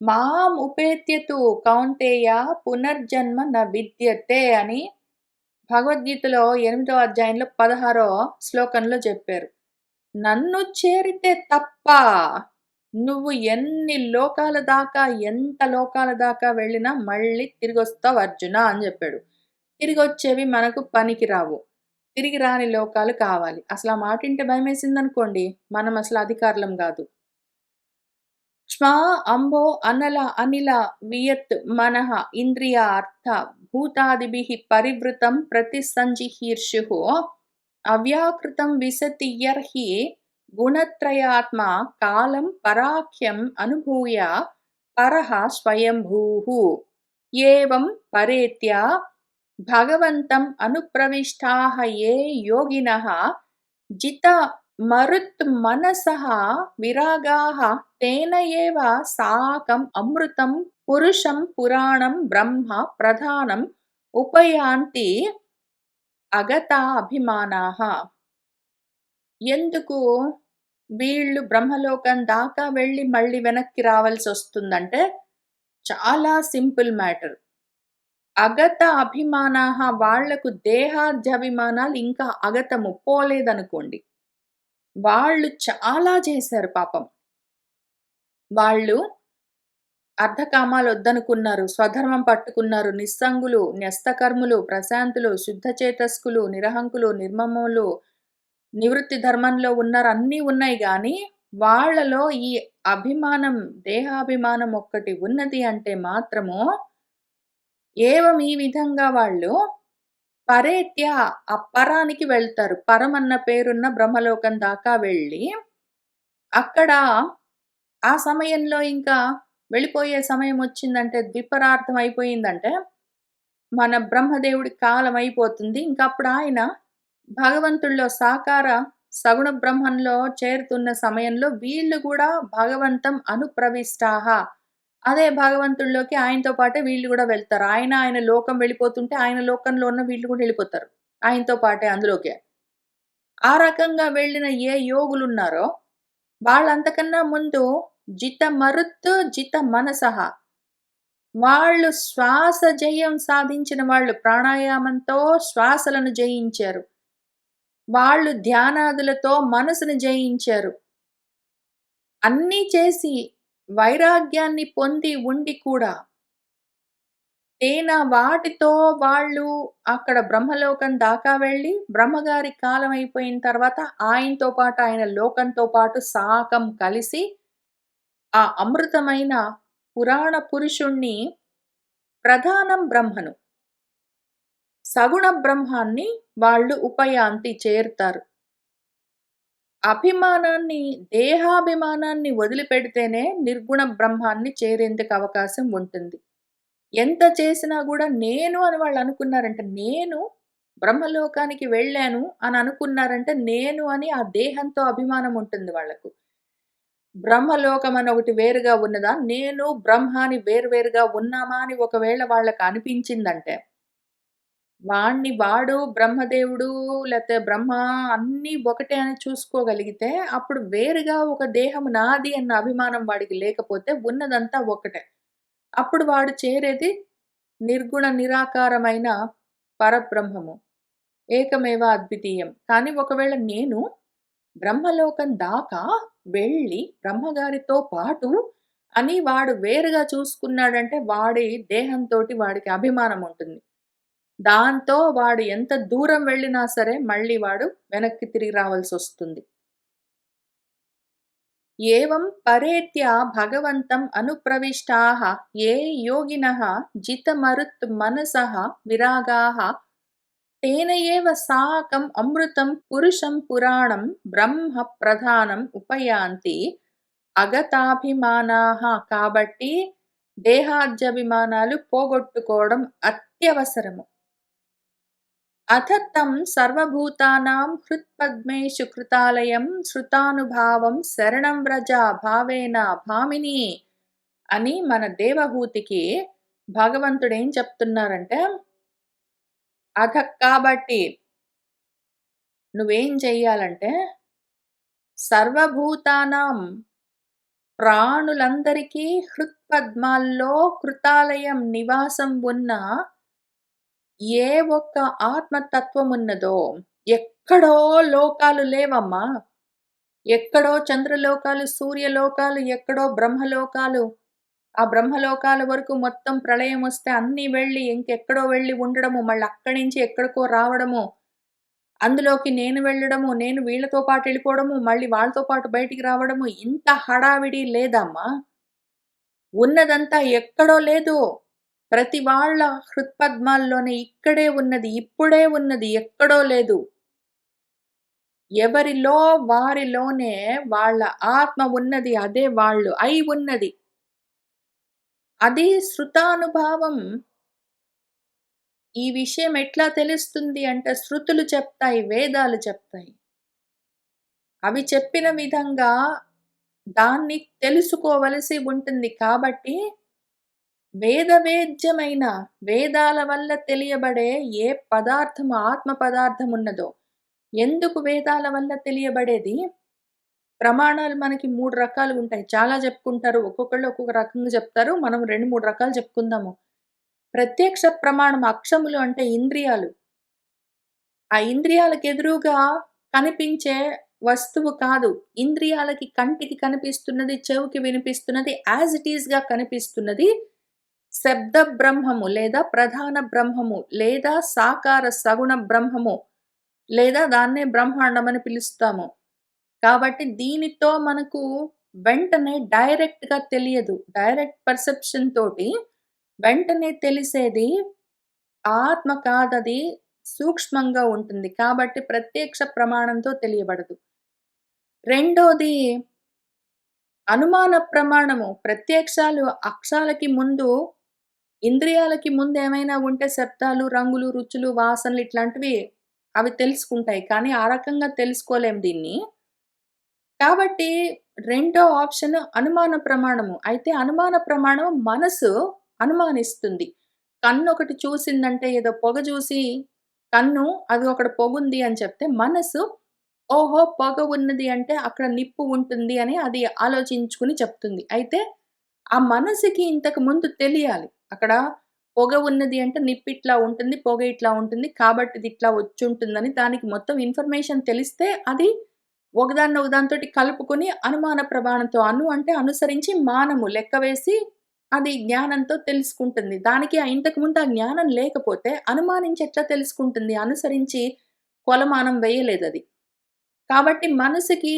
S1: మాం ఉపేత్య తు కౌంతేయ పునర్జన్మ న విద్యతే అని భగవద్గీతలో 8వ అధ్యాయంలో 16వ శ్లోకంలో చెప్పారు. నన్ను చేరితే తప్ప నువ్వు ఎన్ని లోకాల దాకా, ఎంత లోకాల దాకా వెళ్ళినా మళ్ళీ తిరిగొస్తావు అర్జున అని జెప్పాడు. తిరిగొచ్చేవి మనకు పనికిరావు. తిరిగి రాని లోకాలు కావాలి. అసలు ఆ మాటింటే భయమేసిందనుకోండి, మనం అసలు అధికారులం గాదు. క్ష్మా అంబో అనల అనిల వియత్ మనః ఇంద్రియ అర్థ భూతాదిభిః పరివృతం ప్రతిసంజిహీర్షుః అవ్యాకృతం విశతి యర్హి గుణత్రయాత్మ కాలం పరాఖ్యం అనుభూయ పరః స్వయంభూః ఏవం పరేత్య భగవంతం అనుప్రవిష్టాః ఏ యోగినః జిత మరుత్ మనసః విరాగాః తేన ఏవ సాకం అమృతం పురుషం పురాణం బ్రహ్మ ప్రధానం ఉపయాంతి అగతా అభిమానాః. ఎందుకు వీళ్ళు బ్రహ్మలోకం దాకా వెళ్ళి మళ్ళీ వెనక్కి రావాల్సొస్తుందంటే, చాలా సింపుల్ మ్యాటర్. అగత అభిమానాః వాళ్లకు దేహాద్యభిమానాలు ఇంకా అగతము పోలేదనుకోండి. వాళ్ళు చాలా చేశారు పాపం. వాళ్ళు అర్ధకామాలొద్దనుకున్నారు, స్వధర్మం పట్టుకున్నారు, నిస్సంగులు, న్యస్తకర్ములు, ప్రశాంతులు, శుద్ధచేతస్కులు, నిరహంకులు, నిర్మములు, నివృత్తి ధర్మంలో ఉన్నారు, అన్నీ ఉన్నాయి గానీ, వాళ్ళలో ఈ అభిమానం, దేహాభిమానం ఒక్కటి ఉన్నది అంటే మాత్రము, ఏవం ఈ విధంగా వాళ్ళు పరేత్య ఆ పరానికి వెళ్తారు. పరమన్న పేరున్న బ్రహ్మలోకం దాకా వెళ్ళి, అక్కడ ఆ సమయంలో ఇంకా వెళ్ళిపోయే సమయమొచ్చిందంటే, ద్విపరార్థం అయిపోయిందంటే, మన బ్రహ్మదేవుడి కాలం అయిపోతుంది. ఇంకప్పుడు ఆయన భగవంతుడిలో సాకార సగుణ బ్రహ్మంలో చేరుతున్న సమయంలో వీళ్ళు గూడా భగవంతం అనుప్రవిష్టాః. అదే భగవంతుడిలోకి ఆయనతో పాటే వీళ్ళు గూడా వెళ్తారు. ఆయన లోకం వెళ్ళిపోతుంటే, ఆయన లోకంలో ఉన్న వీళ్ళు గూడా వెళ్ళిపోతారు. ఆయనతో పాటే అందులోకే. ఆ రకంగా వెళ్ళిన ఏ యోగులున్నారో, వాళ్ళంతకన్నా ముందు జిత మరుత్ జిత మనసః. వాళ్ళు శ్వాస జయం సాధించిన వాళ్ళు. ప్రాణాయామంతో శ్వాసలను జయించారు. వాళ్ళు ధ్యానాదులతో మనసును జయించారు. అన్నీ చేసి వైరాగ్యాన్ని పొంది ఉండి కూడా తేన వాటితో వాళ్ళు అక్కడ బ్రహ్మలోకం దాకా వెళ్ళి, బ్రహ్మగారి కాలం అయిపోయిన తర్వాత ఆయనతో పాటు, ఆయన లోకంతో పాటు సాకం కలిసి, ఆ అమృతమైన పురాణ పురుషుణ్ణి ప్రధానం బ్రహ్మను. సగుణ బ్రహ్మాన్ని వాళ్ళు ఉపయాంతి చేరుతారు. అభిమానాన్ని, దేహాభిమానాన్ని వదిలిపెడితేనే నిర్గుణ బ్రహ్మాన్ని చేరేందుకు అవకాశం ఉంటుంది. ఎంత చేసినా గూడా నేను అని వాళ్ళు అనుకున్నారంటే, నేను బ్రహ్మలోకానికి వెళ్ళాను అని అనుకున్నారంటే, నేను అని ఆ దేహంతో అభిమానం ఉంటుంది వాళ్ళకు. బ్రహ్మలోకం అని ఒకటి వేరుగా ఉన్నదా? నేను, బ్రహ్మ అని వేరుగా ఉన్నామా అని ఒకవేళ వాళ్ళకి అనిపించిందంటే, వాడు బ్రహ్మదేవుడు లేతే బ్రహ్మ అన్నీ ఒకటే అని చూసుకోగలిగితే, అప్పుడు వేరుగా ఒక దేహం నాది అన్న అభిమానం వాడికి లేకపోతే ఉన్నదంతా ఒకటే. అప్పుడు వాడు చేరేది నిర్గుణ నిరాకారమైన పరబ్రహ్మము. ఏకమేవ అద్వితీయం. కానీ ఒకవేళ నేను బ్రహ్మలోకం దాకా వెళ్ళి బ్రహ్మగారితో పాటు అని వాడు వేరుగా చూసుకున్నాడంటే వాడి దేహంతోటి వాడికి అభిమానం ఉంటుంది. దాంతో వాడు ఎంత దూరం వెళ్ళినా సరే మళ్ళీ వాడు వెనక్కి తిరిగి రావాల్సొస్తుంది. ఏవం పరేత్య భగవంతం అనుప్రవిష్టాః ఏ యోగినః జితమరుత్ మనసః విరాగాః తేన ఏవ సాకం అమృతం పురుషం పురాణం బ్రహ్మ ప్రధానం ఉపయాంతి అగతాభిమానాః. కాబట్టి దేహాద్యభిమానాలు పోగొట్టుకోవడం అత్యవసరము. అథ తం సర్వభూతానాం హృత్పద్మేషు కృతాలయం శృతానుభావం శరణం వ్రజ భావేన భామిని అని మన దేవహూతికి భగవంతుడు ఏం చెప్తున్నారంటే, అథ కాబట్టి నువ్వేం చెయ్యాలంటే, సర్వభూతానాం ప్రాణులందరికీ హృత్పద్మాల్లో కృతాలయం నివాసం ఉన్న ఏ ఒక్క ఆత్మతత్వమున్నదో, ఎక్కడో లోకాలు లేవమ్మా. ఎక్కడో చంద్రలోకాలు, సూర్యలోకాలు, ఎక్కడో బ్రహ్మలోకాలు. ఆ బ్రహ్మలోకాల వరకు మొత్తం ప్రళయమొస్తే అన్నీ వెళ్ళి ఇంకెక్కడో వెళ్ళి ఉండడము, మళ్ళక్కడి నుంచి ఎక్కడికో రావడము, అందులోకి నేను వెళ్ళడము, నేను వీళ్ళతో పాటు వెళ్ళిపోవడము, మళ్ళీ వాళ్ళతో పాటు బయటికి రావడము, ఇంత హడావిడి లేదమ్మా. ఉన్నదంతా ఎక్కడో లేదు. ప్రతి వాళ్ళ హృత్పద్మాల్లోనే ఇక్కడే ఉన్నది, ఇప్పుడే ఉన్నది, ఎక్కడో లేదు. ఎవరిలో వారిలోనే వాళ్ళ ఆత్మ ఉన్నది, అదే వాళ్ళు అయి ఉన్నది. అది శృతానుభావం. ఈ విషయం ఎట్లా తెలుస్తుంది అంటే శృతులు చెప్తాయి, వేదాలు చెప్తాయి. అవి చెప్పిన విధంగా దాన్ని తెలుసుకోవలసి ఉంటుంది. కాబట్టి వేదవేద్యమైన వేదాల వల్ల తెలియబడే ఏ పదార్థం ఆత్మ పదార్థం ఉన్నదో, ఎందుకు వేదాల వల్ల తెలియబడేది? ప్రమాణాలు మనకి 3 రకాలు ఉంటాయి. చాలా చెప్పుకుంటారు. ఒక్కొక్కళ్ళు ఒక్కొక్క రకంగా చెప్తారు. మనం 2, 3 రకాలు చెప్పుకుందాము. ప్రత్యక్ష ప్రమాణం అక్షములు అంటే ఇంద్రియాలు. ఆ ఇంద్రియాలకు ఎదురుగా కనిపించే వస్తువు కాదు. ఇంద్రియాలకి కంటికి కనిపిస్తున్నది, చెవికి వినిపిస్తున్నది, యాజ్ ఇట్ ఈస్‌గా కనిపిస్తున్నది శబ్ద బ్రహ్మము లేదా ప్రధాన బ్రహ్మము లేదా సాకార సగుణ బ్రహ్మము లేదా దాన్నే బ్రహ్మాండం అని పిలుస్తాము. కాబట్టి దీనితో మనకు వెంటనే డైరెక్ట్‌గా తెలియదు. డైరెక్ట్ పర్సెప్షన్ తోటి వెంటనే తెలిసేది ఆత్మ కాదది, సూక్ష్మంగా ఉంటుంది. కాబట్టి ప్రత్యక్ష ప్రమాణంతో తెలియబడదు. రెండోది అనుమాన ప్రమాణము. ప్రత్యక్షాలు అక్షాలకి ముందు, ఇంద్రియాలకి ముందు ఏమైనా ఉంటే శబ్దాలు, రంగులు, రుచులు, వాసనలు ఇట్లాంటివి అవి తెలుసుకుంటాయి. కానీ ఆ రకంగా తెలుసుకోలేం దీన్ని. కాబట్టి రెండో ఆప్షన్ అనుమాన ప్రమాణము. అయితే అనుమాన ప్రమాణం మనసు అనుమానిస్తుంది. కన్ను ఒకటి చూసిందంటే ఏదో పొగ చూసి కన్ను అది ఒకటి పొగుంది అని చెప్తే మనసు ఓహో! పొగ ఉన్నది అంటే అక్కడ నిప్పు ఉంటుంది అని అది ఆలోచించుకుని చెప్తుంది. అయితే ఆ మనసుకి ఇంతకు ముందు తెలియాలి. అక్కడ పొగ ఉన్నది అంటే నిప్పు ఇట్లా ఉంటుంది, పొగ ఇట్లా ఉంటుంది. కాబట్టి ఇది ఇట్లా వచ్చుంటుందని దానికి మొత్తం ఇన్ఫర్మేషన్ తెలిస్తే అది ఒకదాన్నొకదానితోటి కలుపుకొని అనుమాన ప్రమాణంతో అంటే అనుసరించి మానము లెక్క వేసి అది జ్ఞానంతో తెలుసుకుంటుంది. దానికి ఇంతకుముందు ఆ జ్ఞానం లేకపోతే అనుమానించి ఎట్లా తెలుసుకుంటుంది? అనుసరించి కొలమానం వేయలేదది. కాబట్టి మనసుకి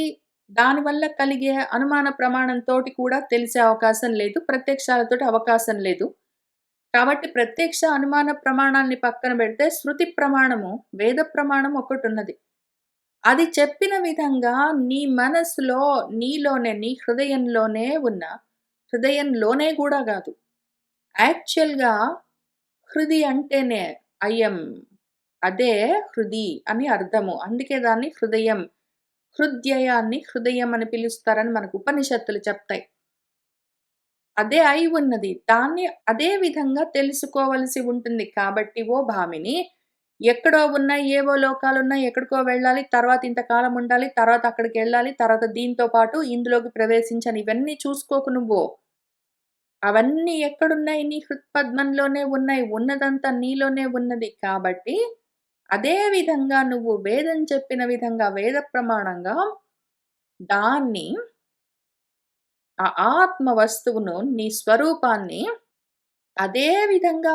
S1: దానివల్ల కలిగే అనుమాన ప్రమాణంతోటి కూడా తెలిసే అవకాశం లేదు. ప్రత్యక్షాలతోటి అవకాశం లేదు. కాబట్టి ప్రత్యక్ష, అనుమాన ప్రమాణాన్ని పక్కన పెడితే శృతి ప్రమాణము, వేద ప్రమాణం ఒకటున్నది. అది చెప్పిన విధంగా నీ మనసులో, నీలోనే, నీ హృదయంలోనే గూడా గాదు. యాక్చువల్‌గా హృది అంటేనే అదే హృది అని అర్థము. అందుకే దాన్ని హృదయం, హృద్యయాన్ని హృదయం అని పిలుస్తారని మనకు ఉపనిషత్తులు చెప్తాయి. అదే అయి ఉన్నది. దాన్ని అదే విధంగా తెలుసుకోవలసి ఉంటుంది. కాబట్టి ఓ భామిని, ఎక్కడో ఉన్నాయి, ఏవో లోకాలున్నాయి, ఎక్కడికో వెళ్ళాలి, తర్వాత ఇంతకాలం ఉండాలి, తర్వాత అక్కడికెళ్ళాలి, తర్వాత దీంతో పాటు ఇందులోకి ప్రవేశించని ఇవన్నీ చూసుకోకు నువ్వు. అవన్నీ ఎక్కడున్నాయి? నీ హృత్పద్మంలోనే ఉన్నాయి. ఉన్నదంతా నీలోనే ఉన్నది. కాబట్టి అదే విధంగా నువ్వు వేదం చెప్పిన విధంగా వేద ప్రమాణంగా దాన్ని ఆ ఆత్మ వస్తువును, నీ స్వరూపాన్ని అదే విధంగా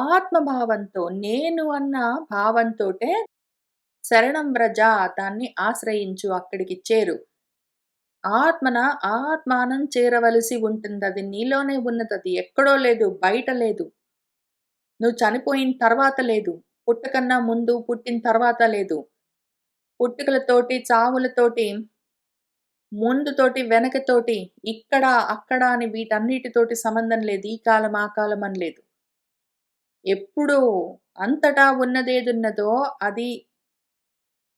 S1: ఆత్మభావంతో, నేను అన్న భావంతోటే శరణం వ్రజ, దాన్ని ఆశ్రయించు, అక్కడికి చేరు. ఆత్మానం చేరవలసి ఉంటుందది. నీలోనే ఉన్నదది. ఎక్కడో లేదు, బయట లేదు. నువ్వు చనిపోయిన తర్వాత లేదు. పుట్టకన్నా ముందు, పుట్టిన తర్వాత లేదు. పుట్టుకలతోటి, చావులతోటి, ముందుతోటి, వెనకతోటి, ఇక్కడ, అక్కడ అని వీటన్నిటితోటి సంబంధం లేదు. ఈ కాలం, ఆ కాలం అని లేదు. ఎప్పుడూ అంతటా ఉన్నదేదున్నదో అది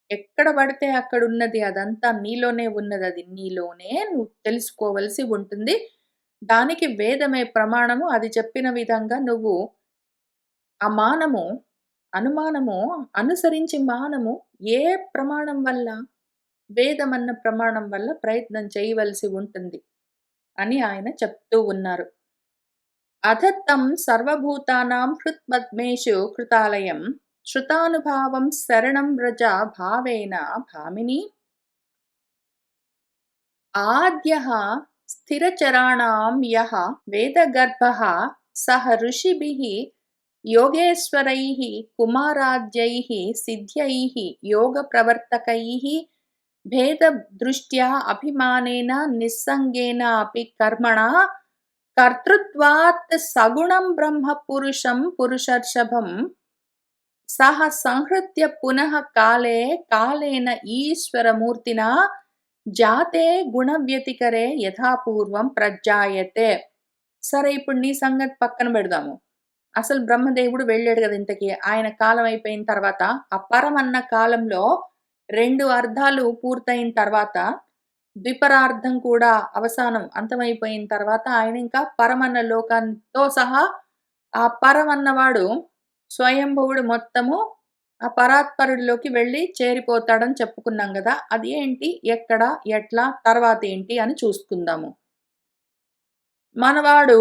S1: ఎక్కడ పడితే అక్కడున్నది. అదంతా నీలోనే ఉన్నదది. నీలోనే నువ్వు తెలుసుకోవలసి ఉంటుంది. దానికి వేదమే ప్రమాణము. అది చెప్పిన విధంగా నువ్వు ఆ అనుమానము అనుసరించి ఏ ప్రమాణం వల్ల, వేదమన్న ప్రమాణం వల్ల ప్రయత్నం చేయవలసి ఉంటుంది అని ఆయన చెప్తూ ఉన్నారు. అధత్తం సర్వభూతానాం హృత్పద్మేషు కృతాలయం శృతానుభావం శరణం వ్రజ భావేన భామిని ఆద్యః స్థిరచరాణాం యః వేదగర్భః సహ ఋషిభిః యోగేశ్వరైః కుమారాద్యైః సిద్ధ్యైః యోగప్రవర్తకైః భేదదృష్ట్యా అభిమానేన నిస్సంగేన అపి కర్మణా కర్తృత్వాత్ సగుణం బ్రహ్మ పురుషం పురుషర్షభం సహ సంహృత్య పునః కాలేన ఈశ్వరమూర్తినా జాతే గుణవ్యతికరే యథాపూర్వం ప్రజాయతే. సరే, ఇప్పుడు నీ సంగతి పక్కన పెడదాము. అసలు బ్రహ్మదేవుడు వెళ్ళాడు కదా ఇంతకీ. ఆయన కాలం అయిపోయిన తర్వాత, ఆ పరమన్న కాలంలో 2 అర్ధాలు పూర్తయిన తర్వాత, ద్విపరార్థం కూడా అంతమైపోయిన తర్వాత ఆయన ఇంకా పరమన్న లోకంతో సహా ఆ పరమన్నవాడు స్వయంభువుడు మొత్తము ఆ పరాత్పరుడిలోకి వెళ్ళి చేరిపోతాడని చెప్పుకున్నాం గదా! అది ఏంటి? ఎక్కడ? ఎట్లా? తర్వాతేంటి? అని చూసుకుందాము. మనవాడు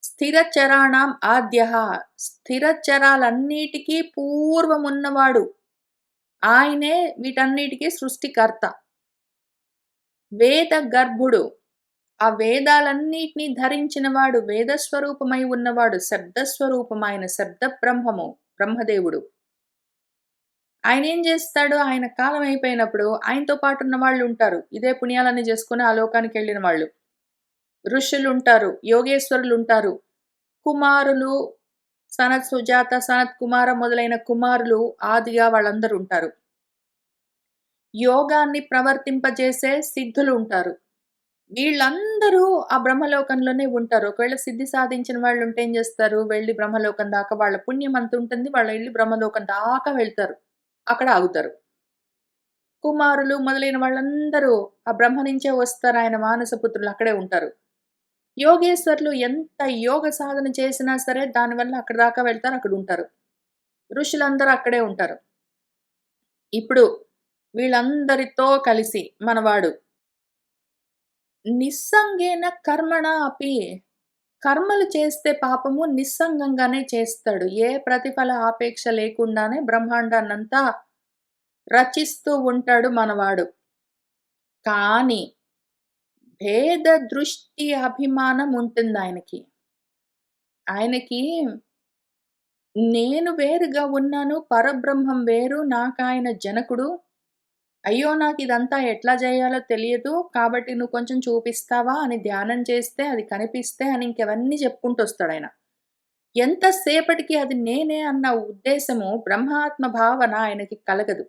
S1: స్థిరచరాణం ఆద్యః, స్థిరచరాలన్నిటికీ పూర్వమున్నవాడు. ఆయనే వీటన్నిటికీ సృష్టికర్త. వేద గర్భుడు. ఆ వేదాలన్నిటిని ధరించినవాడు, వేదస్వరూపమై ఉన్నవాడు, శబ్దస్వరూపమైన శబ్ద బ్రహ్మదేవుడు. ఆయనేం జేస్తాడు? ఆయన కాలం అయిపోయినప్పుడు ఆయనతో పాటున్న వాళ్ళుంటారు. ఇదే పుణ్యాలన్నీ జేసుకొని ఆ లోకానికెళ్ళిన వాళ్ళు. ఋషులుంటారు, యోగేశ్వరులుంటారు, కుమారులు, సనత్ సుజాత, సనత్ కుమార మొదలైన కుమారులు ఆదిగా వాళ్ళందరూ ఉంటారు. యోగాన్ని ప్రవర్తింపజేసే సిద్ధులుంటారు. వీళ్ళందరూ ఆ బ్రహ్మలోకంలోనే ఉంటారు. ఒకవేళ సిద్ధి సాధించిన వాళ్ళుంటే ఏం జేస్తారు? వెళ్లి బ్రహ్మలోకం దాకా వాళ్ళ పుణ్యం అంతుంటుంది. వాళ్ళెళ్లి బ్రహ్మలోకం దాకా వెళ్తారు. అక్కడ ఆగుతారు. కుమారులు మొదలైన వాళ్ళందరూ ఆ బ్రహ్మ నుంచే వస్తారు. ఆయన మానసపుత్రులు అక్కడే ఉంటారు. యోగేశ్వరులు ఎంత యోగ సాధన చేసినా సరే దానివల్ల అక్కడి దాకా వెళ్తారు. అక్కడుంటారు. ఋషులందరూ అక్కడే ఉంటారు. ఇప్పుడు వీళ్ళందరితో కలిసి మనవాడు నిస్సంగేన కర్మణ అపి, కర్మలు చేస్తే పాపము నిస్సంగంగానే చేస్తాడు. ఏ ప్రతిఫల ఆపేక్ష లేకుండానే బ్రహ్మాండాన్నంతా రచిస్తూ ఉంటాడు మనవాడు. కానీ భేద దృష్టి అభిమానం ఉంటుంది ఆయనకి. ఆయనకి నేను వేరుగా ఉన్నాను. పరబ్రహ్మం వేరు. నాకాయన జనకుడు. అయ్యో! నాకిదంతా ఎట్లా జేయాలో తెలియదు. కాబట్టి నువ్వు కొంచెం చూపిస్తావా అని ధ్యానం చేస్తే అది కనిపిస్తే అని ఇంకవన్నీ చెప్పుకుంటొస్తాడాయన. ఎంత సేపటికి అది నేనే అన్న ఉద్దేశము బ్రహ్మాత్మ భావన ఆయనకి కలగదు.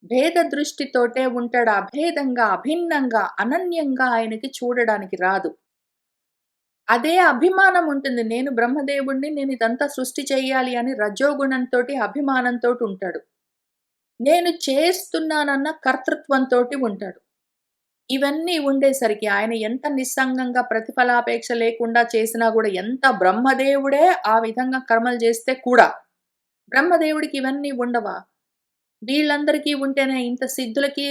S1: భేద దృష్టితోటే ఉంటాడు. అభేదంగా, అభిన్నంగా, అనన్యంగా ఆయనకి చూడడానికి రాదు. అదే అభిమానం ఉంటుంది. నేను బ్రహ్మదేవుడిని, నేనిదంతా సృష్టి చెయ్యాలి అని రజోగుణంతోటి, అభిమానంతోటుంటాడు. నేను చేస్తున్నానన్న కర్తృత్వంతోటి ఉంటాడు. ఇవన్నీ ఉండేసరికి ఆయన ఎంత నిస్సంగంగా ప్రతిఫలాపేక్ష లేకుండా చేసినా గూడా, ఎంత బ్రహ్మదేవుడే ఆ విధంగా కర్మలు జేస్తే కూడా, బ్రహ్మదేవుడికి ఇవన్నీ ఉండవా? వీళ్ళందరికీ ఉంటేనే ఇంత సిద్ధులకి,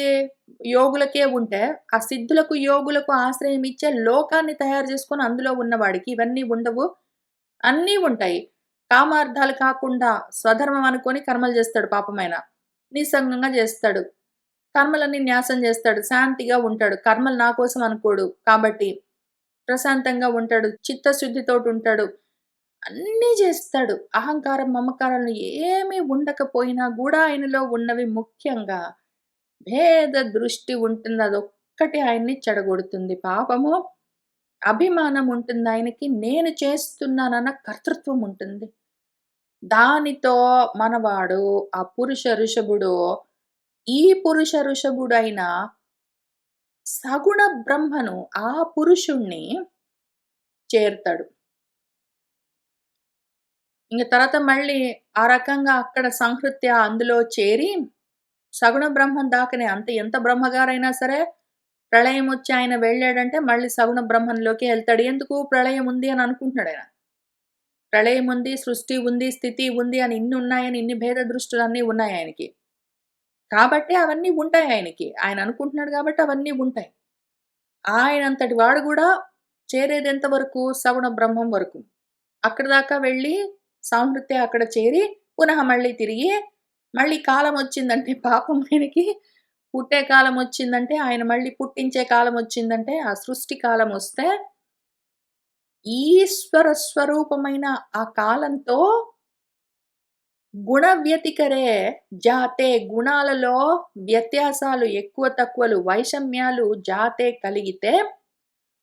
S1: యోగులకే ఉంటే, ఆ సిద్ధులకు, యోగులకు ఆశ్రయం ఇచ్చే లోకాన్ని తయారు చేసుకొని అందులో ఉన్నవాడికి ఇవన్నీ ఉండవు. అన్నీ ఉంటాయి. కామార్థాలు కాకుండా స్వధర్మం అనుకోని కర్మలు జేస్తాడు పాపమాయన. నిస్సంగంగా జేస్తాడు. కర్మలన్నీ న్యాసం జేస్తాడు. శాంతిగా ఉంటాడు. కర్మలు నా కోసం అనుకోడు. కాబట్టి ప్రశాంతంగా ఉంటాడు. చిత్తశుద్ధితోటుంటాడు. అన్నీ జేస్తాడు. అహంకారం, మమకారాలు ఏమీ ఉండకపోయినా గూడా ఆయనలో ఉన్నవి ముఖ్యంగా భేద దృష్టి ఉంటుంది. అదొక్కటి ఆయన్ని చెడగొడుతుంది. పాపము అభిమానం ఉంటుంది ఆయనకి. నేను చేస్తున్నానన్న కర్తృత్వం ఉంటుంది. దానితో మనవాడు ఆ పురుష ఋషభుడు, ఈ పురుష ఋషభుడైన సగుణ బ్రహ్మను, ఆ పురుషుణ్ణి చేరుతాడు. ఇంక తర్వాత మళ్ళీ ఆ రకంగా అక్కడ సంహృత్య అందులో చేరి, సగుణ బ్రహ్మం దాకనే ఎంత బ్రహ్మగారైనా సరే, ప్రళయమొచ్చి ఆయన వెళ్ళాడంటే మళ్ళీ సగుణ బ్రహ్మంలోకే ఎళ్తాడు. ఎందుకు ప్రళయం ఉంది అని అనుకుంటున్నాడాయన. ప్రళయం ఉంది, సృష్టి ఉంది, స్థితి ఉంది అని ఇన్నున్నాయని, ఇన్ని భేద దృష్టులన్నీ ఉన్నాయాయనకి. కాబట్టి అవన్నీ ఉంటాయాయనకి. ఆయన అనుకుంటున్నాడు గాబట్టి అవన్నీ ఉంటాయి. ఆయనంతటి వాడు గూడా చేరేదెంత వరకు? సగుణ బ్రహ్మం వరకు. అక్కడి దాకా వెళ్ళి సాంహృత్య అక్కడ చేరి, పునః మళ్ళీ తిరిగి, మళ్ళీ కాలమొచ్చిందంటే పాపం ఆయనకి పుట్టే కాలమొచ్చిందంటే, ఆయన మళ్ళీ పుట్టించే కాలమొచ్చిందంటే, ఆ సృష్టి కాలమొస్తే, ఈశ్వర స్వరూపమైన ఆ కాలంతో గుణ వ్యతికరే జాతే గుణాలలో వ్యత్యాసాలు ఎక్కువ తక్కువలు, వైషమ్యాలు జాతే కలిగితే,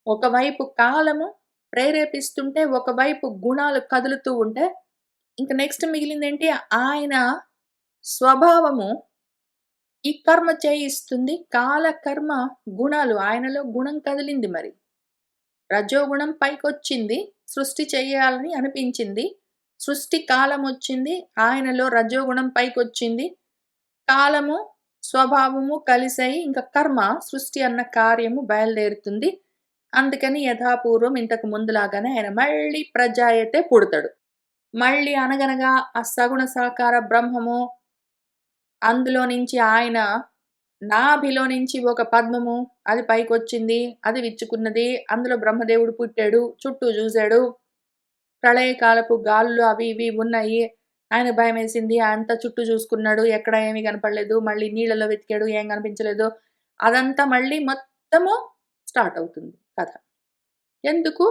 S1: ఒకవైపు కాలము ప్రేరేపిస్తుంటే, ఒకవైపు గుణాలు కదులుతూ ఉంటే, ఇంక నెక్స్ట్ మిగిలిందేంటి? ఆయన స్వభావము ఈ కర్మ చేయిస్తుంది. కాల కర్మ గుణాలు ఆయనలో గుణం కదిలింది మరి. రజోగుణం పైకొచ్చింది. సృష్టి చెయ్యాలని అనిపించింది. సృష్టి కాలమొచ్చింది. ఆయనలో రజోగుణం పైకొచ్చింది. కాలము, స్వభావము కలిసాయి. ఇంక కర్మ, సృష్టి అన్న కార్యము బయలుదేరుతుంది. అందుకని యథాపూర్వం ఇంతకు ముందులాగానే ఆయన మళ్ళీ ప్రజాయతే పుడతాడు. మళ్ళీ అనగనగా ఆ సగుణ సాకార బ్రహ్మము అందులో నుంచి ఆయన నాభిలో నుంచి ఒక పద్మము అది పైకొచ్చింది. అది విచ్చుకున్నది. అందులో బ్రహ్మదేవుడు పుట్టాడు. చుట్టూ జూసాడు. ప్రళయకాలపు గాలులు అవి ఇవి ఉన్నాయి. ఆయనకు భయమేసింది. అంతా చుట్టూ జూసుకున్నాడు. ఎక్కడ ఏమి కనపడలేదు. మళ్ళీ నీళ్ళలో వెతికాడు. ఏం కనిపించలేదు. అదంతా మళ్ళీ మొత్తము స్టార్ట్ అవుతుంది కథ. ఎందుకు?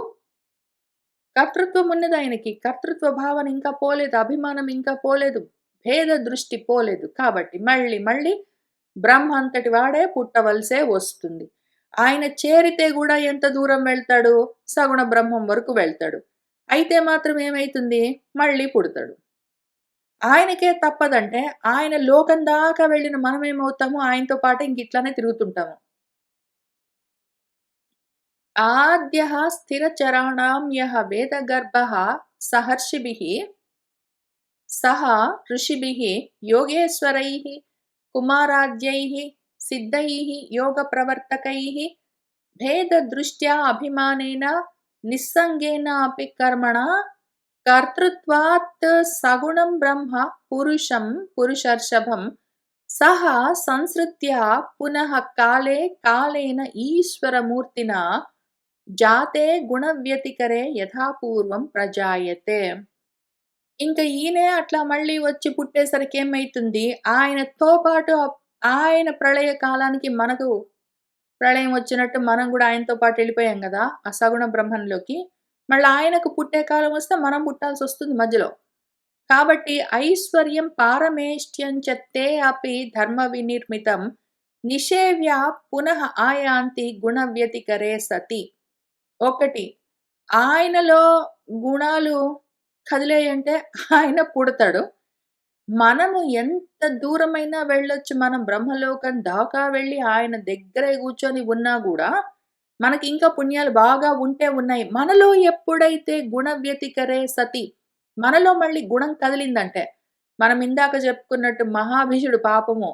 S1: కర్తృత్వం ఉన్నదాయనకి. కర్తృత్వ భావన ఇంకా పోలేదు. అభిమానం ఇంకా పోలేదు. భేద దృష్టి పోలేదు. కాబట్టి మళ్ళీ బ్రహ్మ అంతటి వాడే పుట్టవలసే వస్తుంది. ఆయన చేరితే గూడా ఎంత దూరం వెళ్తాడు? సగుణ బ్రహ్మం వరకు వెళ్తాడు. అయితే మాత్రం ఏమైతుంది? మళ్ళీ పుడతాడు. ఆయనకే తప్పదంటే, ఆయన లోకం దాకా వెళ్ళిన మనమేమవుతాము? ఆయనతో పాటు ఇంకిట్లనే తిరుగుతుంటాము. ఆద్యః స్థిరచరాణాం యః వేదగర్భః సహర్షిభిః సహ ఋషిభిः యోగేశ్వరైः కుమారాద్యైः సిద్ధైः యోగప్రవర్తకైः భేదదృష్ట్యా అభిమానేన నిస్సంగేన అపి కర్మణా కర్తృత్వాత్ సగుణం బ్రహ్మ పురుషం పురుషర్షభం సహ సంసృత్య పునః కాలే కాలేన ఈశ్వరమూర్తినా జాతే గుణవ్యతికరే యథాపూర్వం ప్రజాయతే. ఇంక ఈయనే అట్లా మళ్ళీ వచ్చి పుట్టేసరికి ఏమైతుంది? ఆయనతో పాటు ఆయన ప్రళయ కాలానికి మనకు ప్రళయం వచ్చినట్టు మనం గూడా ఆయనతో పాటు ఎళ్ళిపోయాం గదా! ఆ సగుణ బ్రహ్మంలోకి. మళ్ళా ఆయనకు పుట్టే కాలం వస్తే మనం పుట్టాల్సొస్తుంది మధ్యలో. కాబట్టి ఐశ్వర్యం పారమేష్ట్యం చ తే అపి ధర్మ వినిర్మితం నిషేవ్య పునః ఆయాంతి గుణవ్యతికరే సతి. ఒకటి, ఆయనలో గుణాలు కదిలేయంటే ఆయన పుడతాడు. మనము ఎంత దూరమైనా వెళ్ళొచ్చు. మనం బ్రహ్మలోకం దాకా వెళ్ళి ఆయన దగ్గరే కూర్చొని ఉన్నా గూడా, మనకింకా పుణ్యాలు బాగా ఉంటే ఉన్నాయి. మనలో ఎప్పుడైతే గుణ వ్యతికరే సతి, మనలో మళ్ళీ గుణం కదిలిందంటే, మనం ఇందాక చెప్పుకున్నట్టు మహాభీషుడు పాపము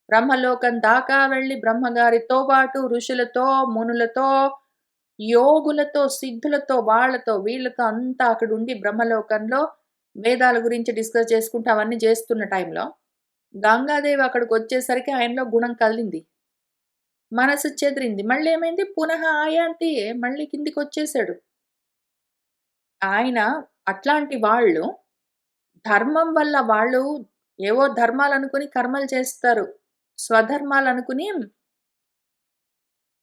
S1: బ్రహ్మలోకం దాకా వెళ్ళి బ్రహ్మగారితో పాటు ఋషులతో, మునులతో, యోగులతో, సిద్ధులతో, వాళ్ళతో, వీళ్ళతో అంతా అక్కడుండి బ్రహ్మలోకంలో వేదాల గురించి డిస్కస్ చేసుకుంటూ అవన్నీ చేస్తున్న టైంలో, గంగాదేవి అక్కడికొచ్చేసరికి ఆయనలో గుణం కదిలింది. మనసు చెదిరింది. మళ్ళీ ఏమైంది? పునః ఆయాంతి, మళ్ళీ కిందికొచ్చేసాడు. ఆయన అట్లాంటి వాళ్ళు ధర్మం వల్ల వాళ్ళు ఏవో ధర్మాలనుకుని కర్మలు చేస్తారు. స్వధర్మాలనుకుని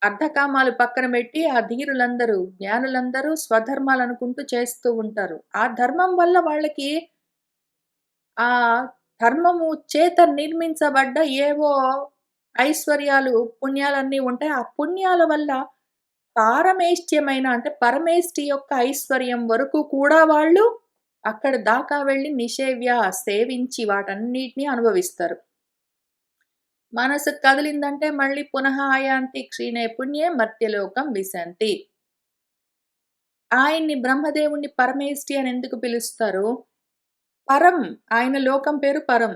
S1: అర్ధకామాలు పక్కన పెట్టి ఆ ధీరులందరూ, జ్ఞానులందరూ స్వధర్మాలనుకుంటూ చేస్తూ ఉంటారు. ఆ ధర్మం వల్ల వాళ్ళకి ఆ ధర్మము చేత నిర్మించబడ్డ ఏవో ఐశ్వర్యాలు, పుణ్యాలన్నీ ఉంటాయి. ఆ పుణ్యాల వల్ల పారమేష్ట్యమైన అంటే పరమేష్టి యొక్క ఐశ్వర్యం వరకు కూడా వాళ్ళు అక్కడ దాకా వెళ్ళి నిషేవ్య సేవించి వాటన్నిటిని అనుభవిస్తారు. మనసు కదిలిందంటే మళ్ళీ పునః ఆయాంతి క్షీణే పుణ్యే మర్త్యలోకం విశంతి. ఆయన్ని బ్రహ్మదేవుణ్ణి పరమేష్టి అని ఎందుకు పిలుస్తారు? పరం, ఆయన లోకం పేరు పరం.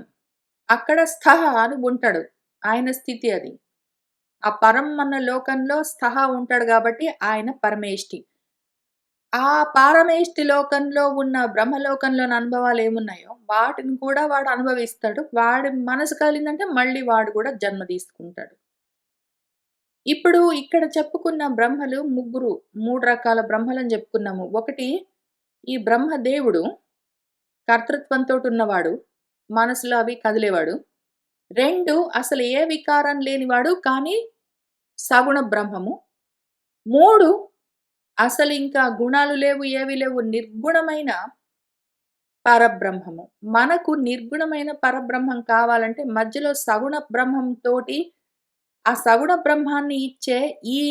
S1: అక్కడ స్థః అని ఉంటాడు. ఆయన స్థితి అది. ఆ పరం అన్న లోకంలో స్థః ఉంటాడు కాబట్టి ఆయన పరమేష్టి. ఆ పారమేష్టి లోకంలో ఉన్న బ్రహ్మలోకంలోని అనుభవాలు ఏమున్నాయో వాటిని కూడా వాడు అనుభవిస్తాడు. వాడి మనసు కలిగిందంటే మళ్ళీ వాడు కూడా జన్మ తీసుకుంటాడు. ఇప్పుడు ఇక్కడ చెప్పుకున్న బ్రహ్మలు ముగ్గురు, 3 రకాల బ్రహ్మలని చెప్పుకున్నాము. ఒకటి, ఈ బ్రహ్మదేవుడు కర్తృత్వంతోటున్నవాడు, మనసులో అవి కదిలేవాడు. 2, అసలు ఏ వికారం లేనివాడు కానీ సగుణ బ్రహ్మము. 3, అసలింకా గుణాలు లేవు, ఏవి లేవు, నిర్గుణమైన పరబ్రహ్మము. మనకు నిర్గుణమైన పరబ్రహ్మం కావాలంటే మధ్యలో సగుణ బ్రహ్మంతోటి, ఆ సగుణ బ్రహ్మాన్ని ఇచ్చే ఈ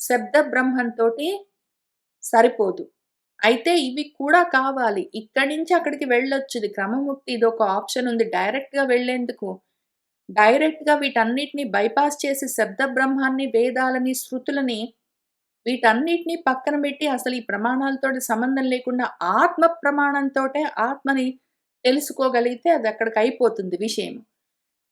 S1: శబ్ద బ్రహ్మంతోటి సరిపోదు. అయితే ఇవి కూడా కావాలి. ఇక్కడి నుంచి అక్కడికి వెళ్ళొచ్చు. ఇది క్రమముక్తి, ఇదొక ఆప్షన్ ఉంది. డైరెక్ట్‌గా వెళ్ళేందుకు. డైరెక్ట్‌గా వీటన్నిటిని బైపాస్ చేసి శబ్ద బ్రహ్మాన్ని, వేదాలని, శృతులని వీటన్నిటిని పక్కన పెట్టి అసలు ఈ ప్రమాణాలతోటి సంబంధం లేకుండా ఆత్మ ప్రమాణంతోటే ఆత్మని తెలుసుకోగలిగితే అది అక్కడికి అయిపోతుంది విషయం.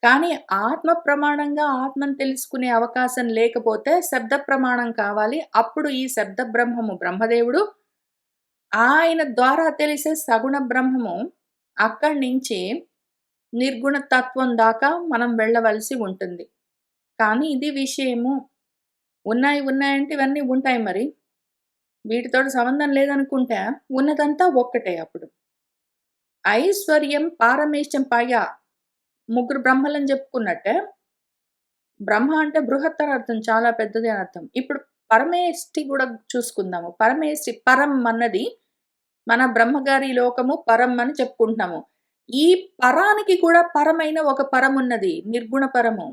S1: కానీ ఆత్మ ప్రమాణంగా ఆత్మను తెలుసుకునే అవకాశం లేకపోతే శబ్ద ప్రమాణం కావాలి. అప్పుడు ఈ శబ్ద బ్రహ్మము బ్రహ్మదేవుడు, ఆయన ద్వారా తెలిసే సగుణ బ్రహ్మము, అక్కడి నుంచి నిర్గుణ తత్వం దాకా మనం వెళ్ళవలసి ఉంటుంది. కానీ ఇది విషయము. ఉన్నాయంటే ఇవన్నీ ఉంటాయి మరి. వీటితోటి సంబంధం లేదనుకుంటే ఉన్నదంతా ఒక్కటే అప్పుడు. ఐశ్వర్యం, పారమేష్ట్యం పైగా ముగ్గురు బ్రహ్మలని చెప్పుకున్నట్టే, బ్రహ్మ అంటే బృహత్ అని అర్థం, చాలా పెద్దది అని అర్థం. ఇప్పుడు పరమేష్టి కూడా చూసుకుందాము. పరమేష్టి, పరం అన్నది మన బ్రహ్మగారి లోకము పరం అని చెప్పుకుంటున్నాము. ఈ పరానికి కూడా పరమైన ఒక పరం ఉన్నది, నిర్గుణ పరము.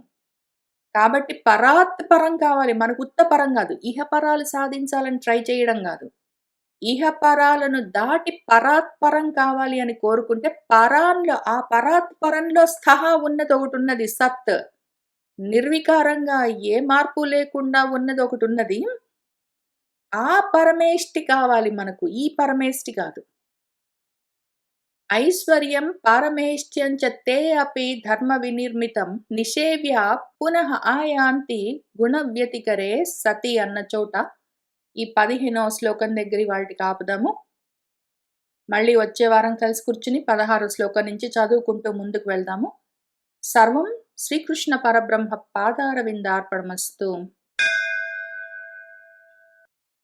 S1: కాబట్టి పరాత్ పరం కావాలి. మనకు ఉత్త పరం కాదు. ఇహపరాలు సాధించాలని ట్రై చేయడం కాదు. ఇహపరాలను దాటి పరాత్పరం కావాలి అని కోరుకుంటే పరాన్లో, ఆ పరాత్పరంలో స్థః ఉన్నదొకటున్నది, సత్. నిర్వికారంగా ఏ మార్పు లేకుండా ఉన్నదొకటున్నది. ఆ పరమేష్టి కావాలి మనకు. ఈ పరమేష్టి కాదు. ఐశ్వర్యం పారమేష్ట్యం చ తే అపి ధర్మ వినిర్మితం నిషేవ్య పునః ఆయాంతి గుణవ్యతికరే సతి అన్న చోట ఈ 15వ శ్లోకం దగ్గర వాటికి ఆపుదాము. మళ్ళీ వచ్చే వారం కలిసి కూర్చుని 16వ శ్లోకం నుంచి చదువుకుంటూ ముందుకు వెళ్దాము. సర్వం శ్రీకృష్ణ పరబ్రహ్మ పాదారవిందార్పణమస్తు.